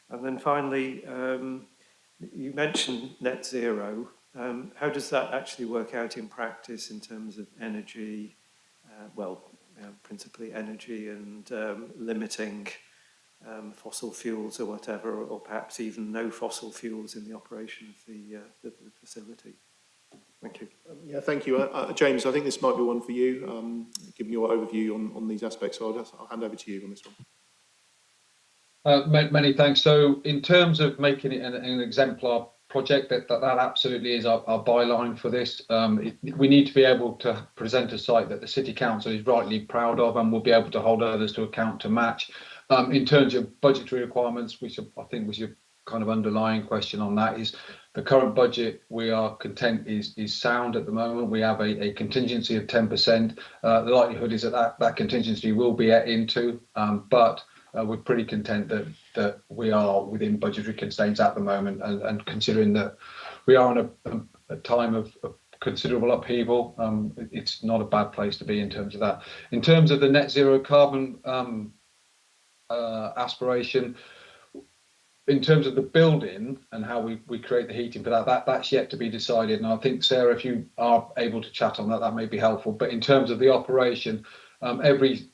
And then finally, you mentioned net zero. How does that actually work out in practice in terms of energy, principally energy and limiting fossil fuels or whatever, or perhaps even no fossil fuels in the operation of the facility? Thank you. Yeah, thank you. James, I think this might be one for you, given your overview on these aspects. So I'll hand over to you on this one. Many thanks. So in terms of making it an exemplar project, that absolutely is our byline for this. We need to be able to present a site that the City Council is rightly proud of and will be able to hold others to account to match. In terms of budgetary requirements, which I think was your kind of underlying question on that, is the current budget we are content is sound at the moment. We have a contingency of 10%. The likelihood is that contingency will be into, but we're pretty content that we are within budgetary constraints at the moment, and considering that we are in a time of considerable upheaval, it's not a bad place to be in terms of that. In terms of the net zero carbon aspiration, in terms of the building and how we create the heating for that's yet to be decided. And I think, Sarah, if you are able to chat on that may be helpful. But in terms of the operation, every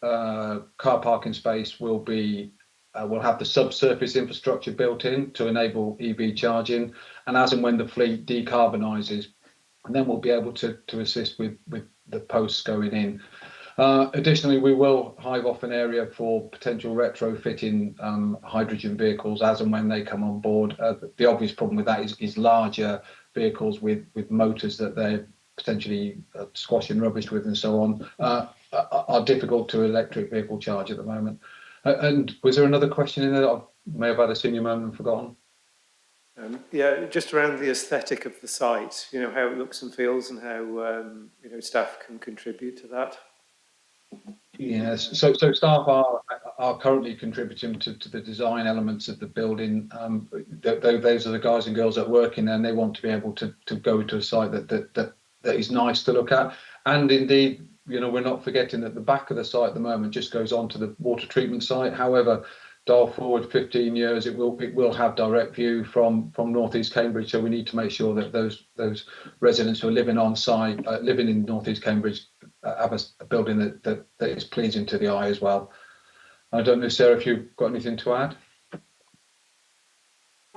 car parking space will have the subsurface infrastructure built in to enable EV charging, and as and when the fleet decarbonises, and then we'll be able to assist with the posts going in. Additionally, we will hive off an area for potential retrofitting hydrogen vehicles as and when they come on board. The obvious problem with that is larger vehicles with motors that they're potentially squashing rubbish with and so on are difficult to electric vehicle charge at the moment. And was there another question in there that I may have had a senior moment and forgotten? Yeah, just around the aesthetic of the site, you know, how it looks and feels and how, you know, staff can contribute to that. Yes, so staff are currently contributing to the design elements of the building. Those are the guys and girls that work in there, and they want to be able to go to a site that is nice to look at. And indeed, you know, we're not forgetting that the back of the site at the moment just goes on to the water treatment site. However, dial forward 15 years, it will have direct view from North East Cambridge. So we need to make sure that those residents who are living on site, living in North East Cambridge, have a building that is pleasing to the eye as well. I don't know, Sarah, if you've got anything to add. I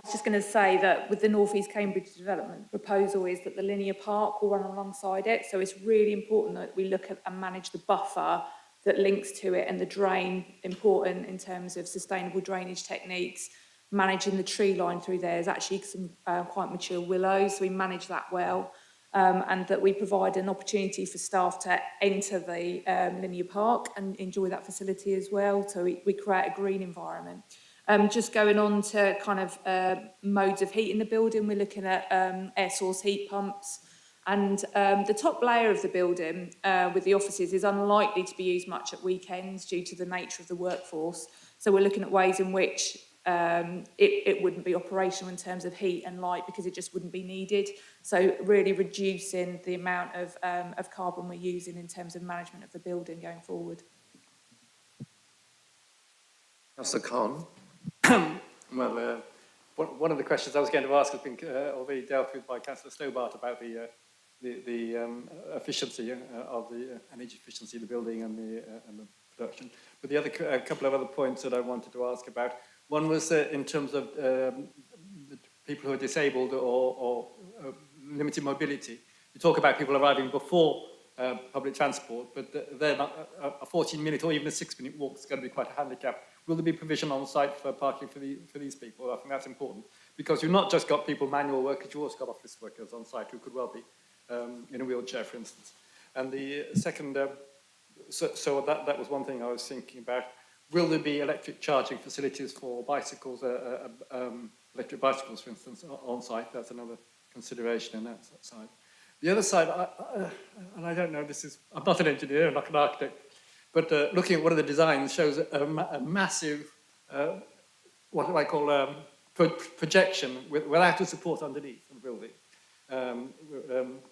was just going to say that with the North East Cambridge development, the proposal is that the linear park will run alongside it. So it's really important that we look at and manage the buffer that links to it, and the drain, important in terms of sustainable drainage techniques. Managing the tree line through there is actually some quite mature willows, so we manage that well. And that we provide an opportunity for staff to enter the linear park and enjoy that facility as well. So we create a green environment. Just going on to kind of modes of heat in the building, we're looking at air source heat pumps. And the top layer of the building with the offices is unlikely to be used much at weekends due to the nature of the workforce. So we're looking at ways in which it wouldn't be operational in terms of heat and light because it just wouldn't be needed. So really reducing the amount of carbon we're using in terms of management of the building going forward. Councillor Khan. Well, one of the questions I was going to ask has been already dealt with by Councillor Stobart about the efficiency of the energy efficiency of the building and the production. But the other couple of other points that I wanted to ask about. One was in terms of the people who are disabled or limited mobility. You talk about people arriving before public transport, but then a 14-minute or even a 6-minute walk is going to be quite a handicap. Will there be provision on site for parking for these people? I think that's important because you've not just got people, manual workers, you've also got office workers on site who could well be in a wheelchair, for instance. And the second, so that was one thing I was thinking about. Will there be electric charging facilities for bicycles, electric bicycles, for instance, on site? That's another consideration on that side. The other side, and I don't know, I'm not an engineer, I'm not an architect, but looking at one of the designs shows a massive, what do I call, projection without a support underneath the building on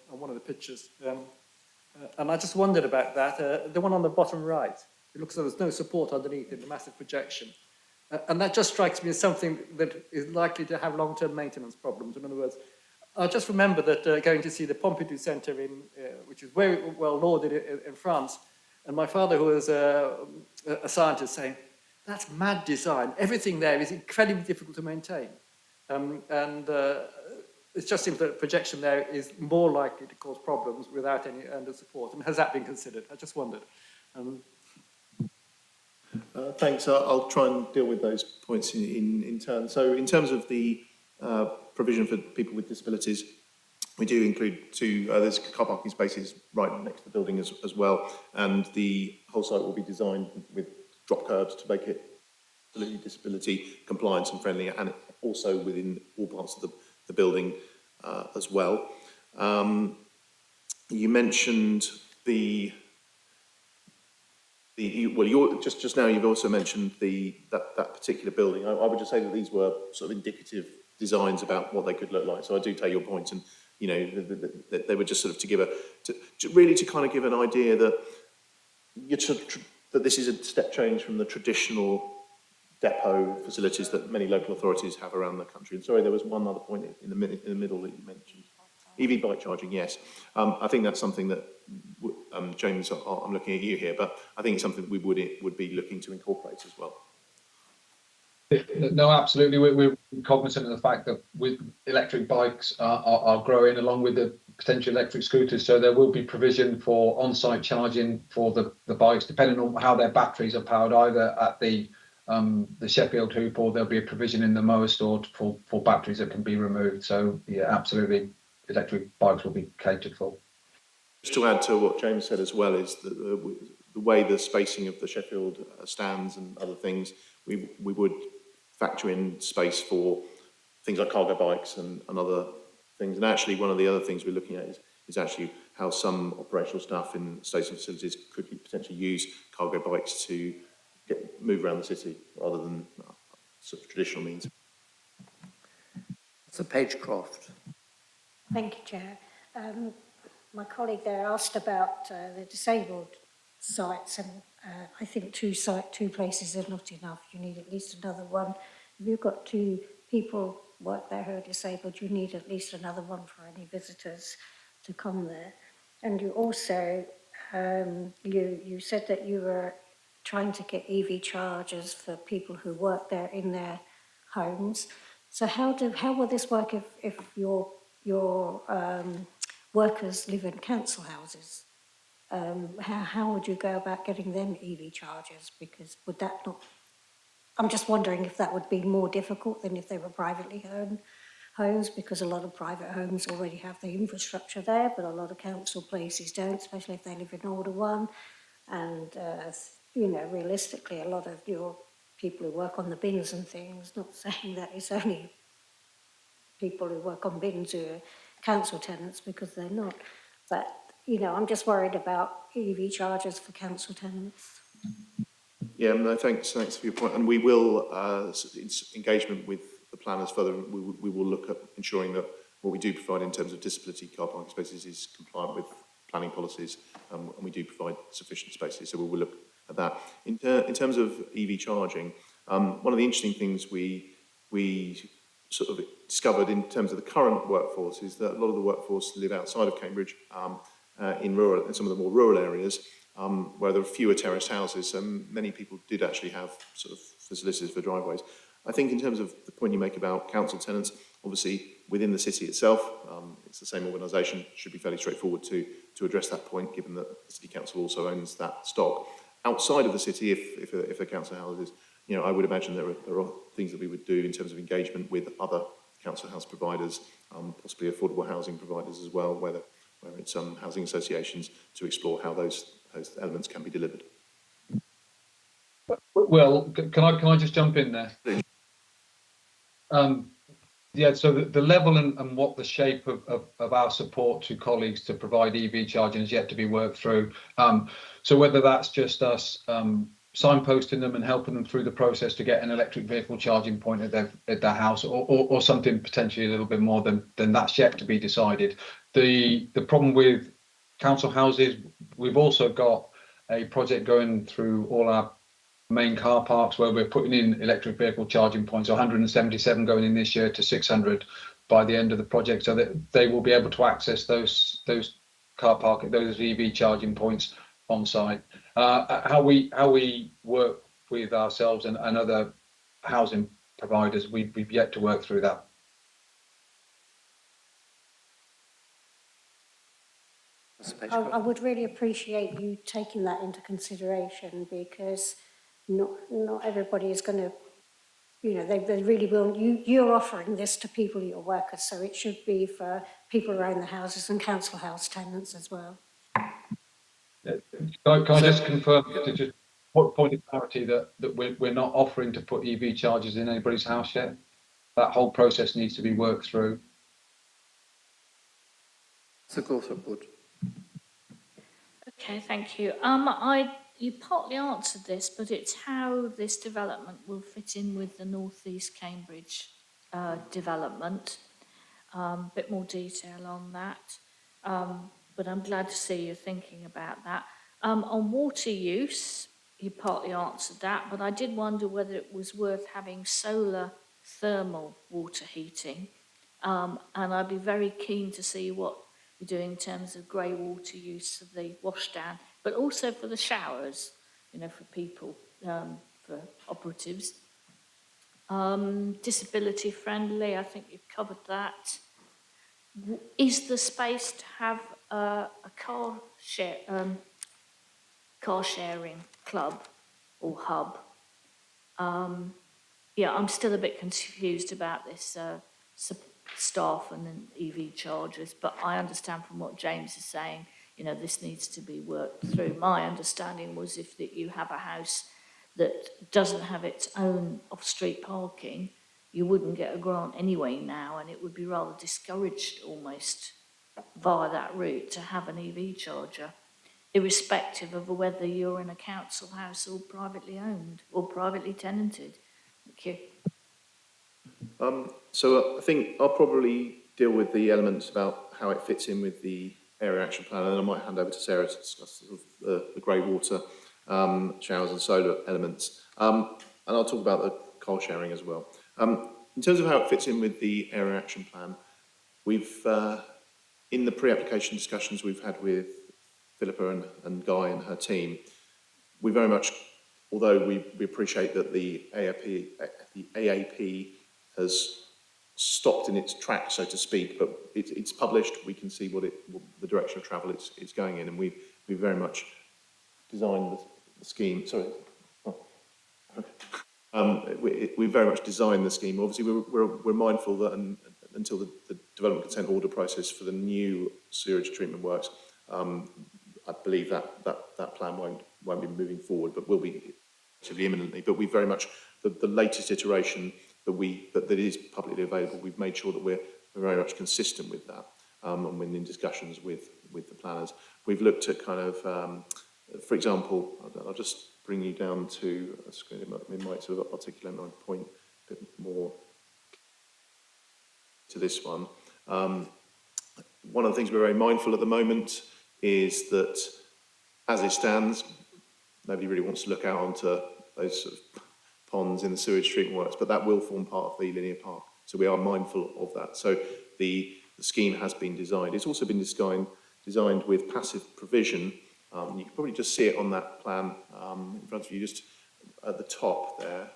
one of the pictures. And I just wondered about that. The one on the bottom right, it looks like there's no support underneath in the massive projection. And that just strikes me as something that is likely to have long-term maintenance problems. In other words, I just remember that going to see the Pompidou Centre, which is very well lauded in France, and my father, who was a scientist, saying, that's mad design. Everything there is incredibly difficult to maintain. It just seems that projection there is more likely to cause problems without any under support. And has that been considered? I just wondered. Thanks. I'll try and deal with those points in turn. So in terms of the provision for people with disabilities, we do include there's car parking spaces right next to the building as well. And the whole site will be designed with drop curbs to make it disability compliance and friendly, and also within all parts of the building as well. You mentioned just now you've also mentioned that particular building. I would just say that these were sort of indicative designs about what they could look like. So I do take your point, and you know they were just sort of to kind of give an idea that that this is a step change from the traditional depot facilities that many local authorities have around the country. And sorry, there was one other point in the middle that you mentioned. EV bike charging, yes. I think that's something that, James, I'm looking at you here, but I think it's something we would be looking to incorporate as well. No, absolutely. We're cognizant of the fact that with electric bikes are growing along with the potential electric scooters. So there will be provision for on-site charging for the bikes, depending on how their batteries are powered, either at the Sheffield Hoop, or there'll be a provision in the mower store for batteries that can be removed. So yeah, absolutely, electric bikes will be catered for. Just to add to what James said as well, is that the way the spacing of the Sheffield stands and other things, we would factor in space for things like cargo bikes and other things. And actually, one of the other things we're looking at is actually how some operational staff in station facilities could potentially use cargo bikes to move around the city rather than sort of traditional means. So Pagecroft. Thank you, Chair. My colleague there asked about the disabled sites, and I think two places are not enough. You need at least another one. If you've got 2 people work there who are disabled, you need at least another one for any visitors to come there. And you also, you said that you were trying to get EV chargers for people who work there in their homes. So how will this work if your workers live in council houses? How would you go about getting them EV chargers? Because would that not, I'm just wondering if that would be more difficult than if they were privately owned homes, because a lot of private homes already have the infrastructure there, but a lot of council places don't, especially if they live in an older one. And, you know, realistically, a lot of your people who work on the bins and things, not saying that it's only people who work on bins who are council tenants, because they're not. But, you know, I'm just worried about EV chargers for council tenants. Yeah, no, thanks for your point. And we will, in engagement with the planners further, we will look at ensuring that what we do provide in terms of disability car parking spaces is compliant with planning policies, and we do provide sufficient spaces, so we will look at that. In terms of EV charging, one of the interesting things we sort of discovered in terms of the current workforce is that a lot of the workforce live outside of Cambridge, in some of the more rural areas, where there are fewer terraced houses, so many people did actually have sort of facilities for driveways. I think in terms of the point you make about council tenants, obviously within the city itself, it's the same organisation, should be fairly straightforward to address that point, given that the city council also owns that stock. Outside of the city, if a council houses, you know, I would imagine there are things that we would do in terms of engagement with other council house providers, possibly affordable housing providers as well, where it's housing associations, to explore how those elements can be delivered. Well, can I just jump in there? Yeah, so the level and what the shape of our support to colleagues to provide EV charging is yet to be worked through. So whether that's just us signposting them and helping them through the process to get an electric vehicle charging point at their house, or something potentially a little bit more than that's yet to be decided. The problem with council houses, we've also got a project going through all our main car parks where we're putting in electric vehicle charging points, 177 going in this year to 600 by the end of the project, so that they will be able to access those EV charging points on site. How we work with ourselves and other housing providers, we've yet to work through that. I would really appreciate you taking that into consideration, because not everybody is going to, you know, they really will. You're offering this to people, your workers, so it should be for people who own the houses and council house tenants as well. Can I just confirm, to just point of clarity, that we're not offering to put EV chargers in anybody's house yet? That whole process needs to be worked through. So Gawthorpe Wood. Okay, thank you. You partly answered this, but it's how this development will fit in with the North East Cambridge development. Bit more detail on that, but I'm glad to see you're thinking about that. On water use, you partly answered that, but I did wonder whether it was worth having solar thermal water heating, and I'd be very keen to see what you're doing in terms of grey water use for the washdown, but also for the showers, you know, for people, for operatives. disability friendly, I think you've covered that. Is the space to have a car sharing club or hub? Yeah, I'm still a bit confused about this staff and then EV chargers, but I understand from what James is saying, you know, this needs to be worked through. My understanding was if that you have a house that doesn't have its own off-street parking, you wouldn't get a grant anyway now, and it would be rather discouraged almost via that route to have an EV charger, irrespective of whether you're in a council house or privately owned or privately tenanted. Thank you. So I think I'll probably deal with the elements about how it fits in with the area action plan, and then I might hand over to Sarah to discuss sort of the grey water showers and solar elements. And I'll talk about the car sharing as well. In terms of how it fits in with the area action plan, we've, in the pre-application discussions we've had with Philippa and Guy and her team, we very much, although we appreciate that the AAP has stopped in its track, so to speak, but it's published, we can see what the direction of travel it's going in, and we very much designed the scheme, sorry. We very much designed the scheme. Obviously, we're mindful that until the development consent order process for the new sewage treatment works, I believe that plan won't be moving forward, but will be relatively imminently. But we very much the latest iteration that is publicly available. We've made sure that we're very much consistent with that, and when in discussions with the planners, we've looked at kind of, for example, I'll just bring you down to a screen. It might sort of articulate my point a bit more to this one. One of the things we're very mindful at the moment is that, as it stands, nobody really wants to look out onto those sort of ponds in the sewage treatment works, but that will form part of the linear park. So we are mindful of that. So the scheme has been designed. It's also been designed with passive provision. You can probably just see it on that plan in front of you, just at the top there,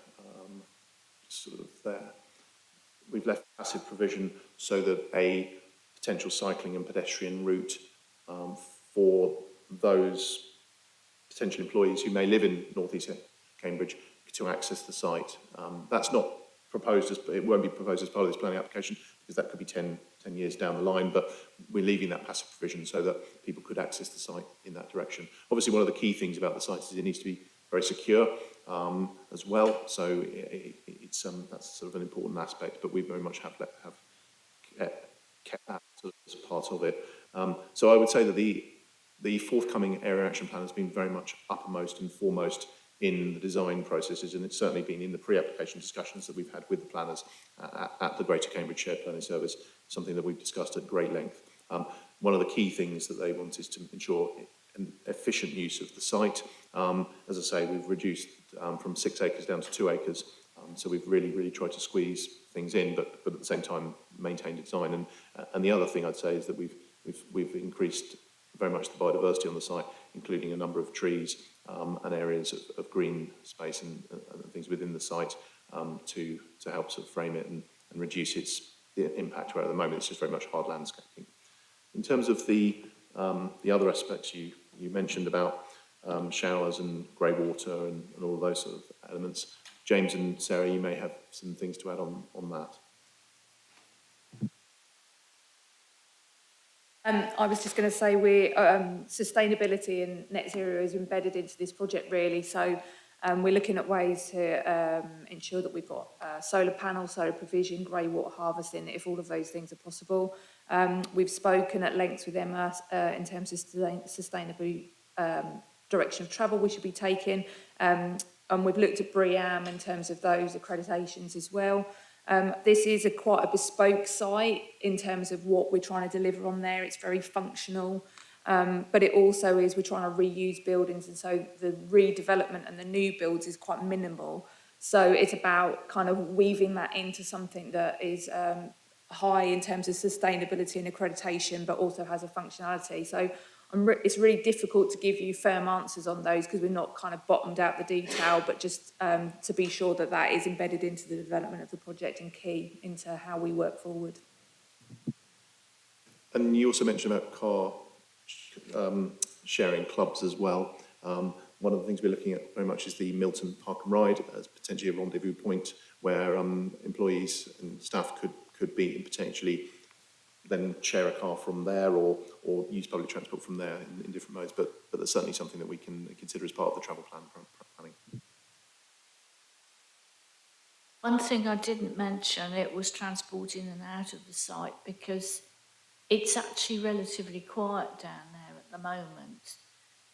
just sort of there. We've left passive provision so that a potential cycling and pedestrian route for those potential employees who may live in North East Cambridge to access the site. That's not proposed it won't be proposed as part of this planning application because that could be 10 years down the line, but we're leaving that passive provision so that people could access the site in that direction. Obviously, one of the key things about the site is it needs to be very secure as well, so it's that's sort of an important aspect, but we very much have kept that sort of as part of it. So I would say that the forthcoming area action plan has been very much uppermost and foremost in the design processes, and it's certainly been in the pre-application discussions that we've had with the planners at the Greater Cambridge Shared Planning Service, something that we've discussed at great length. One of the key things that they want is to ensure an efficient use of the site. As I say, we've reduced from 6 acres down to 2 acres, so we've really tried to squeeze things in, but at the same time maintain design. And the other thing I'd say is that we've increased very much the biodiversity on the site, including a number of trees and areas of green space and things within the site to help sort of frame it and reduce its impact, where at the moment it's just very much hard landscaping. In terms of the other aspects you mentioned about showers and grey water and all of those sort of elements, James and Sarah, you may have some things to add on that. I was just going to say sustainability and net zero is embedded into this project really. So we're looking at ways to ensure that we've got solar panels, solar provision, grey water harvesting, if all of those things are possible. We've spoken at length with Emma in terms of sustainable direction of travel we should be taking. And we've looked at BREEAM in terms of those accreditations as well. This is quite a bespoke site in terms of what we're trying to deliver on there. It's very functional, but it also is, we're trying to reuse buildings, and so the redevelopment and the new builds is quite minimal. So it's about kind of weaving that into something that is high in terms of sustainability and accreditation, but also has a functionality. So it's really difficult to give you firm answers on those because we're not kind of bottomed out the detail, but just to be sure that that is embedded into the development of the project and key into how we work forward. And you also mentioned about car sharing clubs as well. One of the things we're looking at very much is the Milton Park and Ride as potentially a rendezvous point where employees and staff could be and potentially then share a car from there or use public transport from there in different modes. But that's certainly something that we can consider as part of the travel planning. One thing I didn't mention, it was transport in and out of the site because it's actually relatively quiet down there at the moment.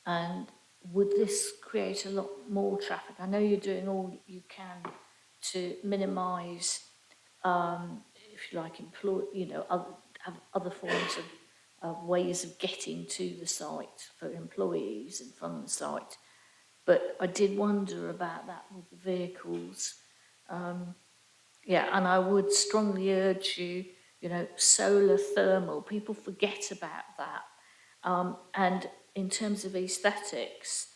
And would this create a lot more traffic? I know you're doing all you can to minimise, if you like, have other forms of ways of getting to the site for employees and from the site. But I did wonder about that with the vehicles. And I would strongly urge you, solar thermal, people forget about that. And in terms of aesthetics,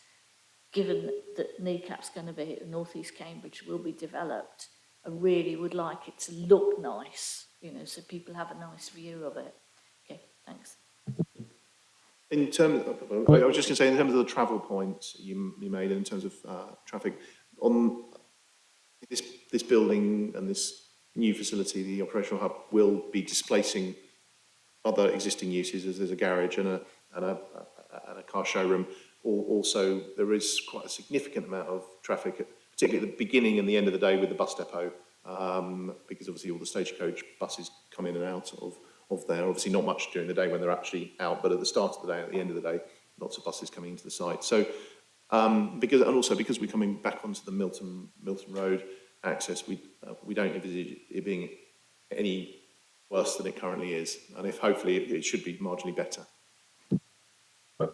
given that NECAP's going to be at North East Cambridge, will be developed, I really would like it to look nice, so people have a nice view of it. Okay, thanks. In terms, I was just going to say, in terms of the travel points you made, in terms of traffic, on this building and this new facility, the operational hub will be displacing other existing uses, as there's a garage and a car showroom. Also, there is quite a significant amount of traffic, particularly at the beginning and the end of the day with the bus depot, because obviously all the stagecoach buses come in and out of there. Obviously not much during the day when they're actually out, but at the start of the day, at the end of the day, lots of buses coming into the site. So, because we're coming back onto the Milton Road access, we don't envisage it being any worse than it currently is, and if hopefully it should be marginally better.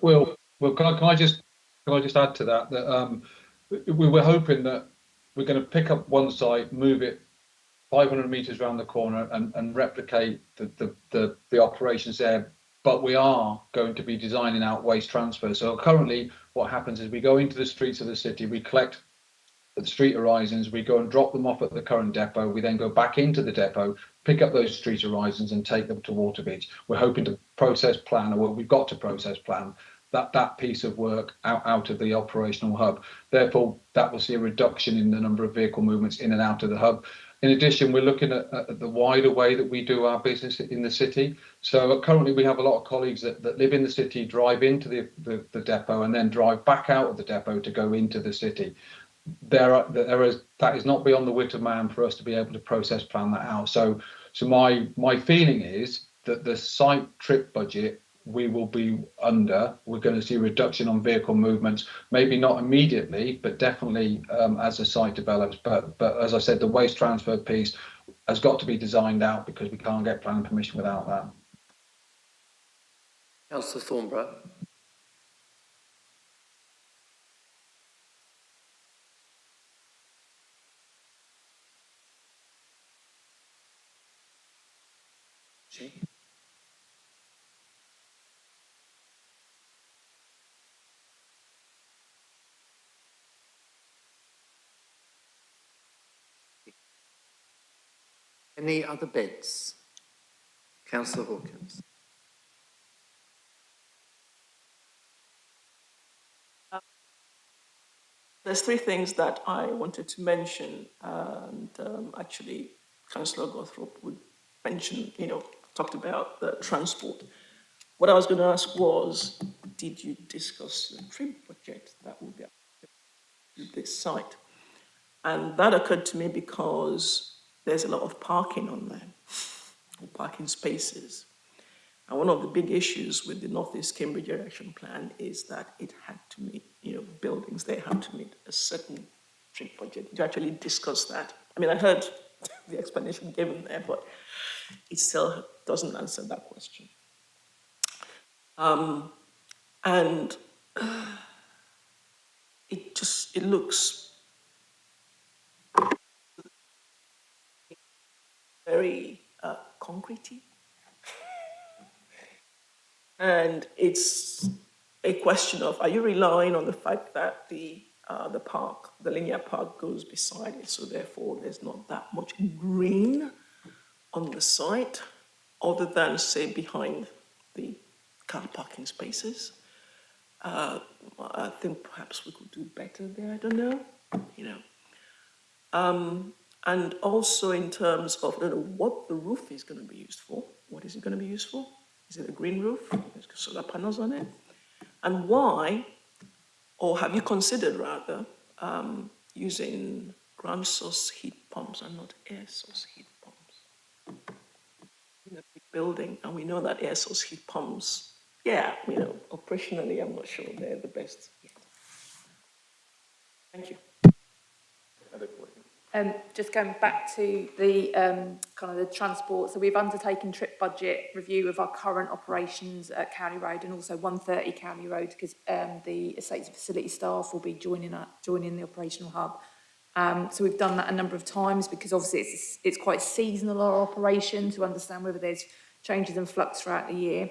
Well, can I just add to that we were hoping that we're going to pick up one site, move it 500 metres around the corner, and replicate the operations there. But we are going to be designing out waste transfer. So currently, what happens is we go into the streets of the city, we collect at the street horizons, we go and drop them off at the current depot. We then go back into the depot, pick up those street horizons, and take them to Waterbeach. We're hoping to process plan, or we've got to process plan that piece of work out of the operational hub. Therefore, that will see a reduction in the number of vehicle movements in and out of the hub. In addition, we're looking at the wider way that we do our business in the city. So currently we have a lot of colleagues that live in the city, drive into the depot, and then drive back out of the depot to go into the city. That is not beyond the wit of man for us to be able to process plan that out. So my feeling is that the site trip budget we will be under. We're going to see a reduction on vehicle movements, maybe not immediately, but definitely as the site develops. But as I said, the waste transfer piece has got to be designed out because we can't get planning permission without that. Councillor Thornborough. Any other bids? Councillor Hawkins. There's three things that I wanted to mention, and actually Councillor Gothrop would mention, talked about the transport. What I was going to ask was, did you discuss the trip budget that will be at this site? And that occurred to me because there's a lot of parking on there, or parking spaces. And one of the big issues with the North East Cambridge Direction Plan is that it had to meet, buildings, they have to meet a certain trip budget. Did you actually discuss that? I mean, I heard the explanation given there, but it still doesn't answer that question. And it looks very concretey. And it's a question of, are you relying on the fact that the park, the linear park goes beside it, so therefore there's not that much green on the site, other than, say, behind the car parking spaces? I think perhaps we could do better there, I don't know, and also in terms of what the roof is going to be used for. What is it going to be used for? Is it a green roof? Is solar panels on it? And why, or have you considered rather, using ground source heat pumps and not air source heat pumps in a big building? And we know that air source heat pumps, operationally, I'm not sure they're the best yet. Thank you. Just going back to the kind of the transport, so we've undertaken trip budget review of our current operations at County Road and also 130 County Road, because the estates and facility staff will be joining the operational hub. So we've done that a number of times because obviously it's quite seasonal, our operation, to understand whether there's changes and flux throughout the year.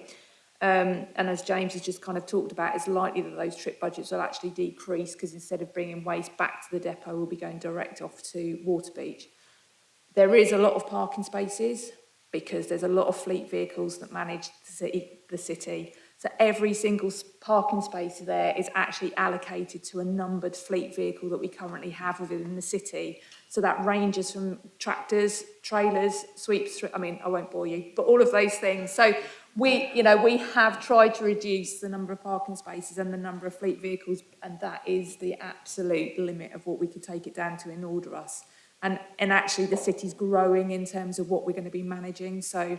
And as James has just kind of talked about, it's likely that those trip budgets will actually decrease because instead of bringing waste back to the depot, we'll be going direct off to Waterbeach. There is a lot of parking spaces because there's a lot of fleet vehicles that manage the city. So every single parking space there is actually allocated to a numbered fleet vehicle that we currently have within the city. So that ranges from tractors, trailers, sweeps, I won't bore you, but all of those things. So we have tried to reduce the number of parking spaces and the number of fleet vehicles, and that is the absolute limit of what we could take it down to in Alderus. And actually the city's growing in terms of what we're going to be managing. So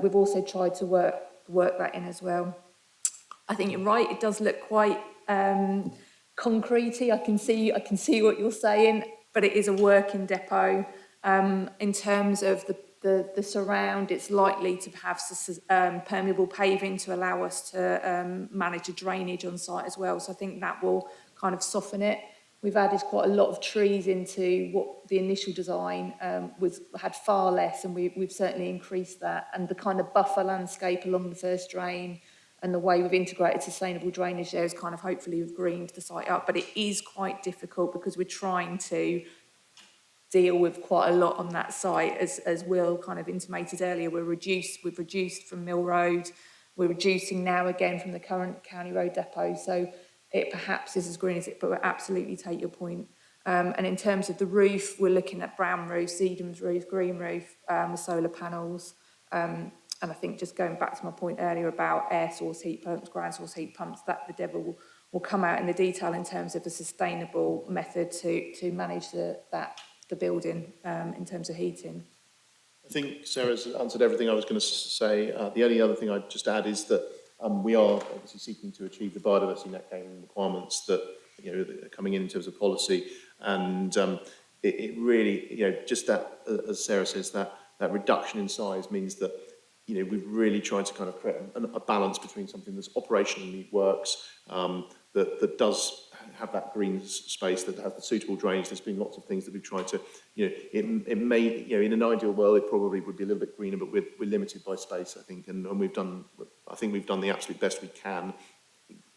we've also tried to work that in as well. I think you're right, it does look quite concretey. I can see what you're saying, but it is a working depot. In terms of the surround, it's likely to have permeable paving to allow us to manage the drainage on site as well. So I think that will kind of soften it. We've added quite a lot of trees into what the initial design had far less, and we've certainly increased that. And the kind of buffer landscape along the first drain and the way we've integrated sustainable drainage there is kind of hopefully we've greened the site up. But it is quite difficult because we're trying to deal with quite a lot on that site. As Will kind of intimated earlier, we've reduced from Mill Road, we're reducing now again from the current County Road depot. So it perhaps is as green as it, but we absolutely take your point. And in terms of the roof, we're looking at brown roof, Sedum's roof, green roof, with solar panels. And I think just going back to my point earlier about air source heat pumps, ground source heat pumps, that the devil will come out in the detail in terms of a sustainable method to manage the building in terms of heating. I think Sarah's answered everything I was going to say. The only other thing I'd just add is that we are obviously seeking to achieve the biodiversity net gain requirements that that are coming in terms of policy, and it really just that, as Sarah says, that reduction in size means that we've really tried to kind of create a balance between something that's operationally works, that does have that green space, that has the suitable drainage. There's been lots of things that we've tried to, it may, in an ideal world, it probably would be a little bit greener, but we're limited by space, I think, and we've done the absolute best we can,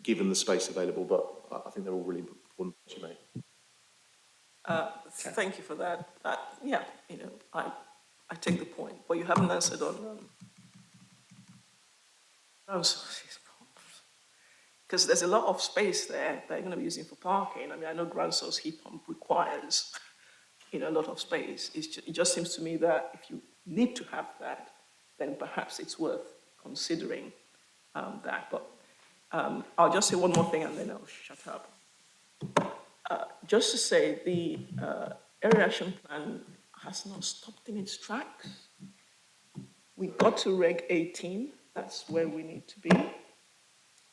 given the space available, but I think they're all really important to make. Thank you for that. I take the point, but you haven't answered on because there's a lot of space there that you're going to be using for parking. I know ground source heat pump requires, a lot of space. It just seems to me that if you need to have that, then perhaps it's worth considering that. But I'll just say one more thing and then I'll shut up. Just to say, the area action plan has not stopped in its tracks. We got to Reg 18, that's where we need to be.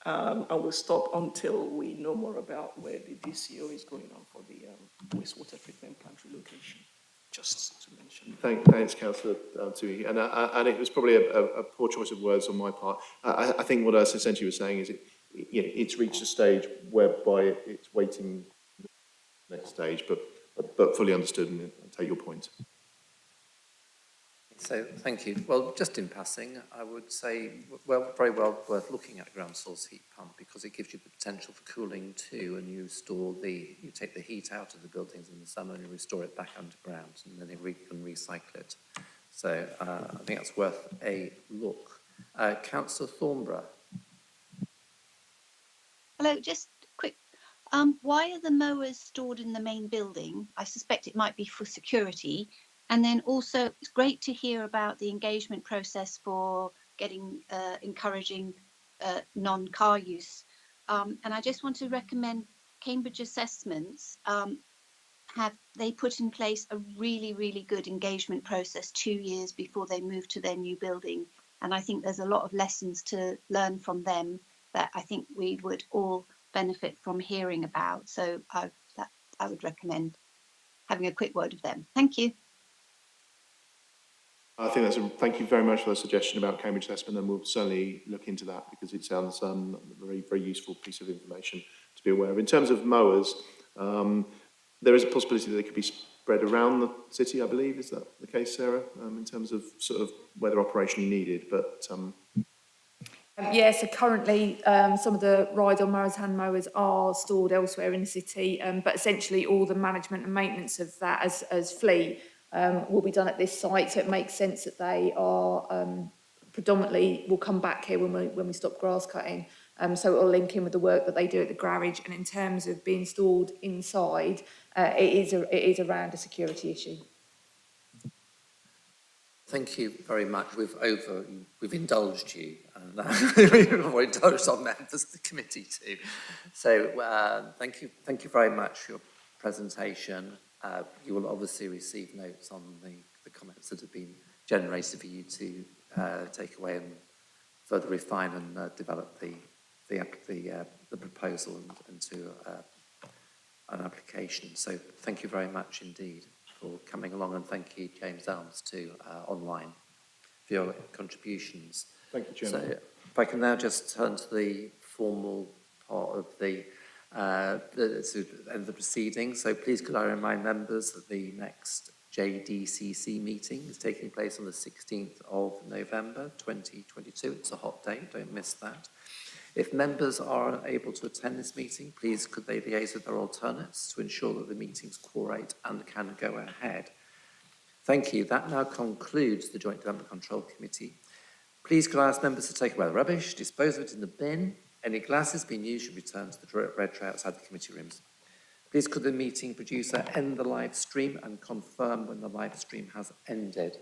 And we'll stop until we know more about where the DCO is going on for the wastewater treatment plant relocation, just to mention. Thanks, Councillor Tui. And it was probably a poor choice of words on my part. I think what I essentially was saying is it's reached a stage whereby it's waiting for the next stage, but fully understood and take your point. So, thank you. Well, just in passing, I would say, well, very well worth looking at ground source heat pump because it gives you the potential for cooling too, and you take the heat out of the buildings in the summer and you restore it back underground, and then you can recycle it. So, I think that's worth a look. Councillor Thornborough. Hello, just quick. Why are the mowers stored in the main building? I suspect it might be for security. And then also, it's great to hear about the engagement process for encouraging non-car use. And I just want to recommend Cambridge Assessments. Have they put in place a really, really good engagement process 2 years before they move to their new building? And I think there's a lot of lessons to learn from them that I think we would all benefit from hearing about. So I would recommend having a quick word with them. Thank you. I think thank you very much for the suggestion about Cambridge Assessment, and we'll certainly look into that because it sounds a very, very useful piece of information to be aware of. In terms of mowers, there is a possibility that they could be spread around the city, I believe. Is that the case, Sarah, in terms of sort of where they're operationally needed? But yeah, so currently some of the ride-on mowers, hand mowers are stored elsewhere in the city, but essentially all the management and maintenance of that as fleet will be done at this site. So it makes sense that they are predominantly will come back here when we stop grass cutting. So it will link in with the work that they do at the garage. And in terms of being stored inside, it is around a security issue. Thank you very much. We've indulged you, and we've indulged our members of the committee too. So thank you very much for your presentation. You will obviously receive notes on the comments that have been generated for you to take away and further refine and develop the proposal into an application. So thank you very much indeed for coming along, and thank you, James Elms, too, online for your contributions. Thank you, Chairman. So if I can now just turn to the formal part of the end of the proceedings. So please could I remind members that the next JDCC meeting is taking place on the 16th of November 2022. It's a hot date, don't miss that. If members are unable to attend this meeting, please could they liaise with their alternates to ensure that the meeting's quorate and can go ahead. Thank you. That now concludes the Joint Development Control Committee. Please could I ask members to take away the rubbish, dispose of it in the bin. Any glasses being used should return to the red tray outside the committee rooms. Please could the meeting producer end the live stream and confirm when the live stream has ended.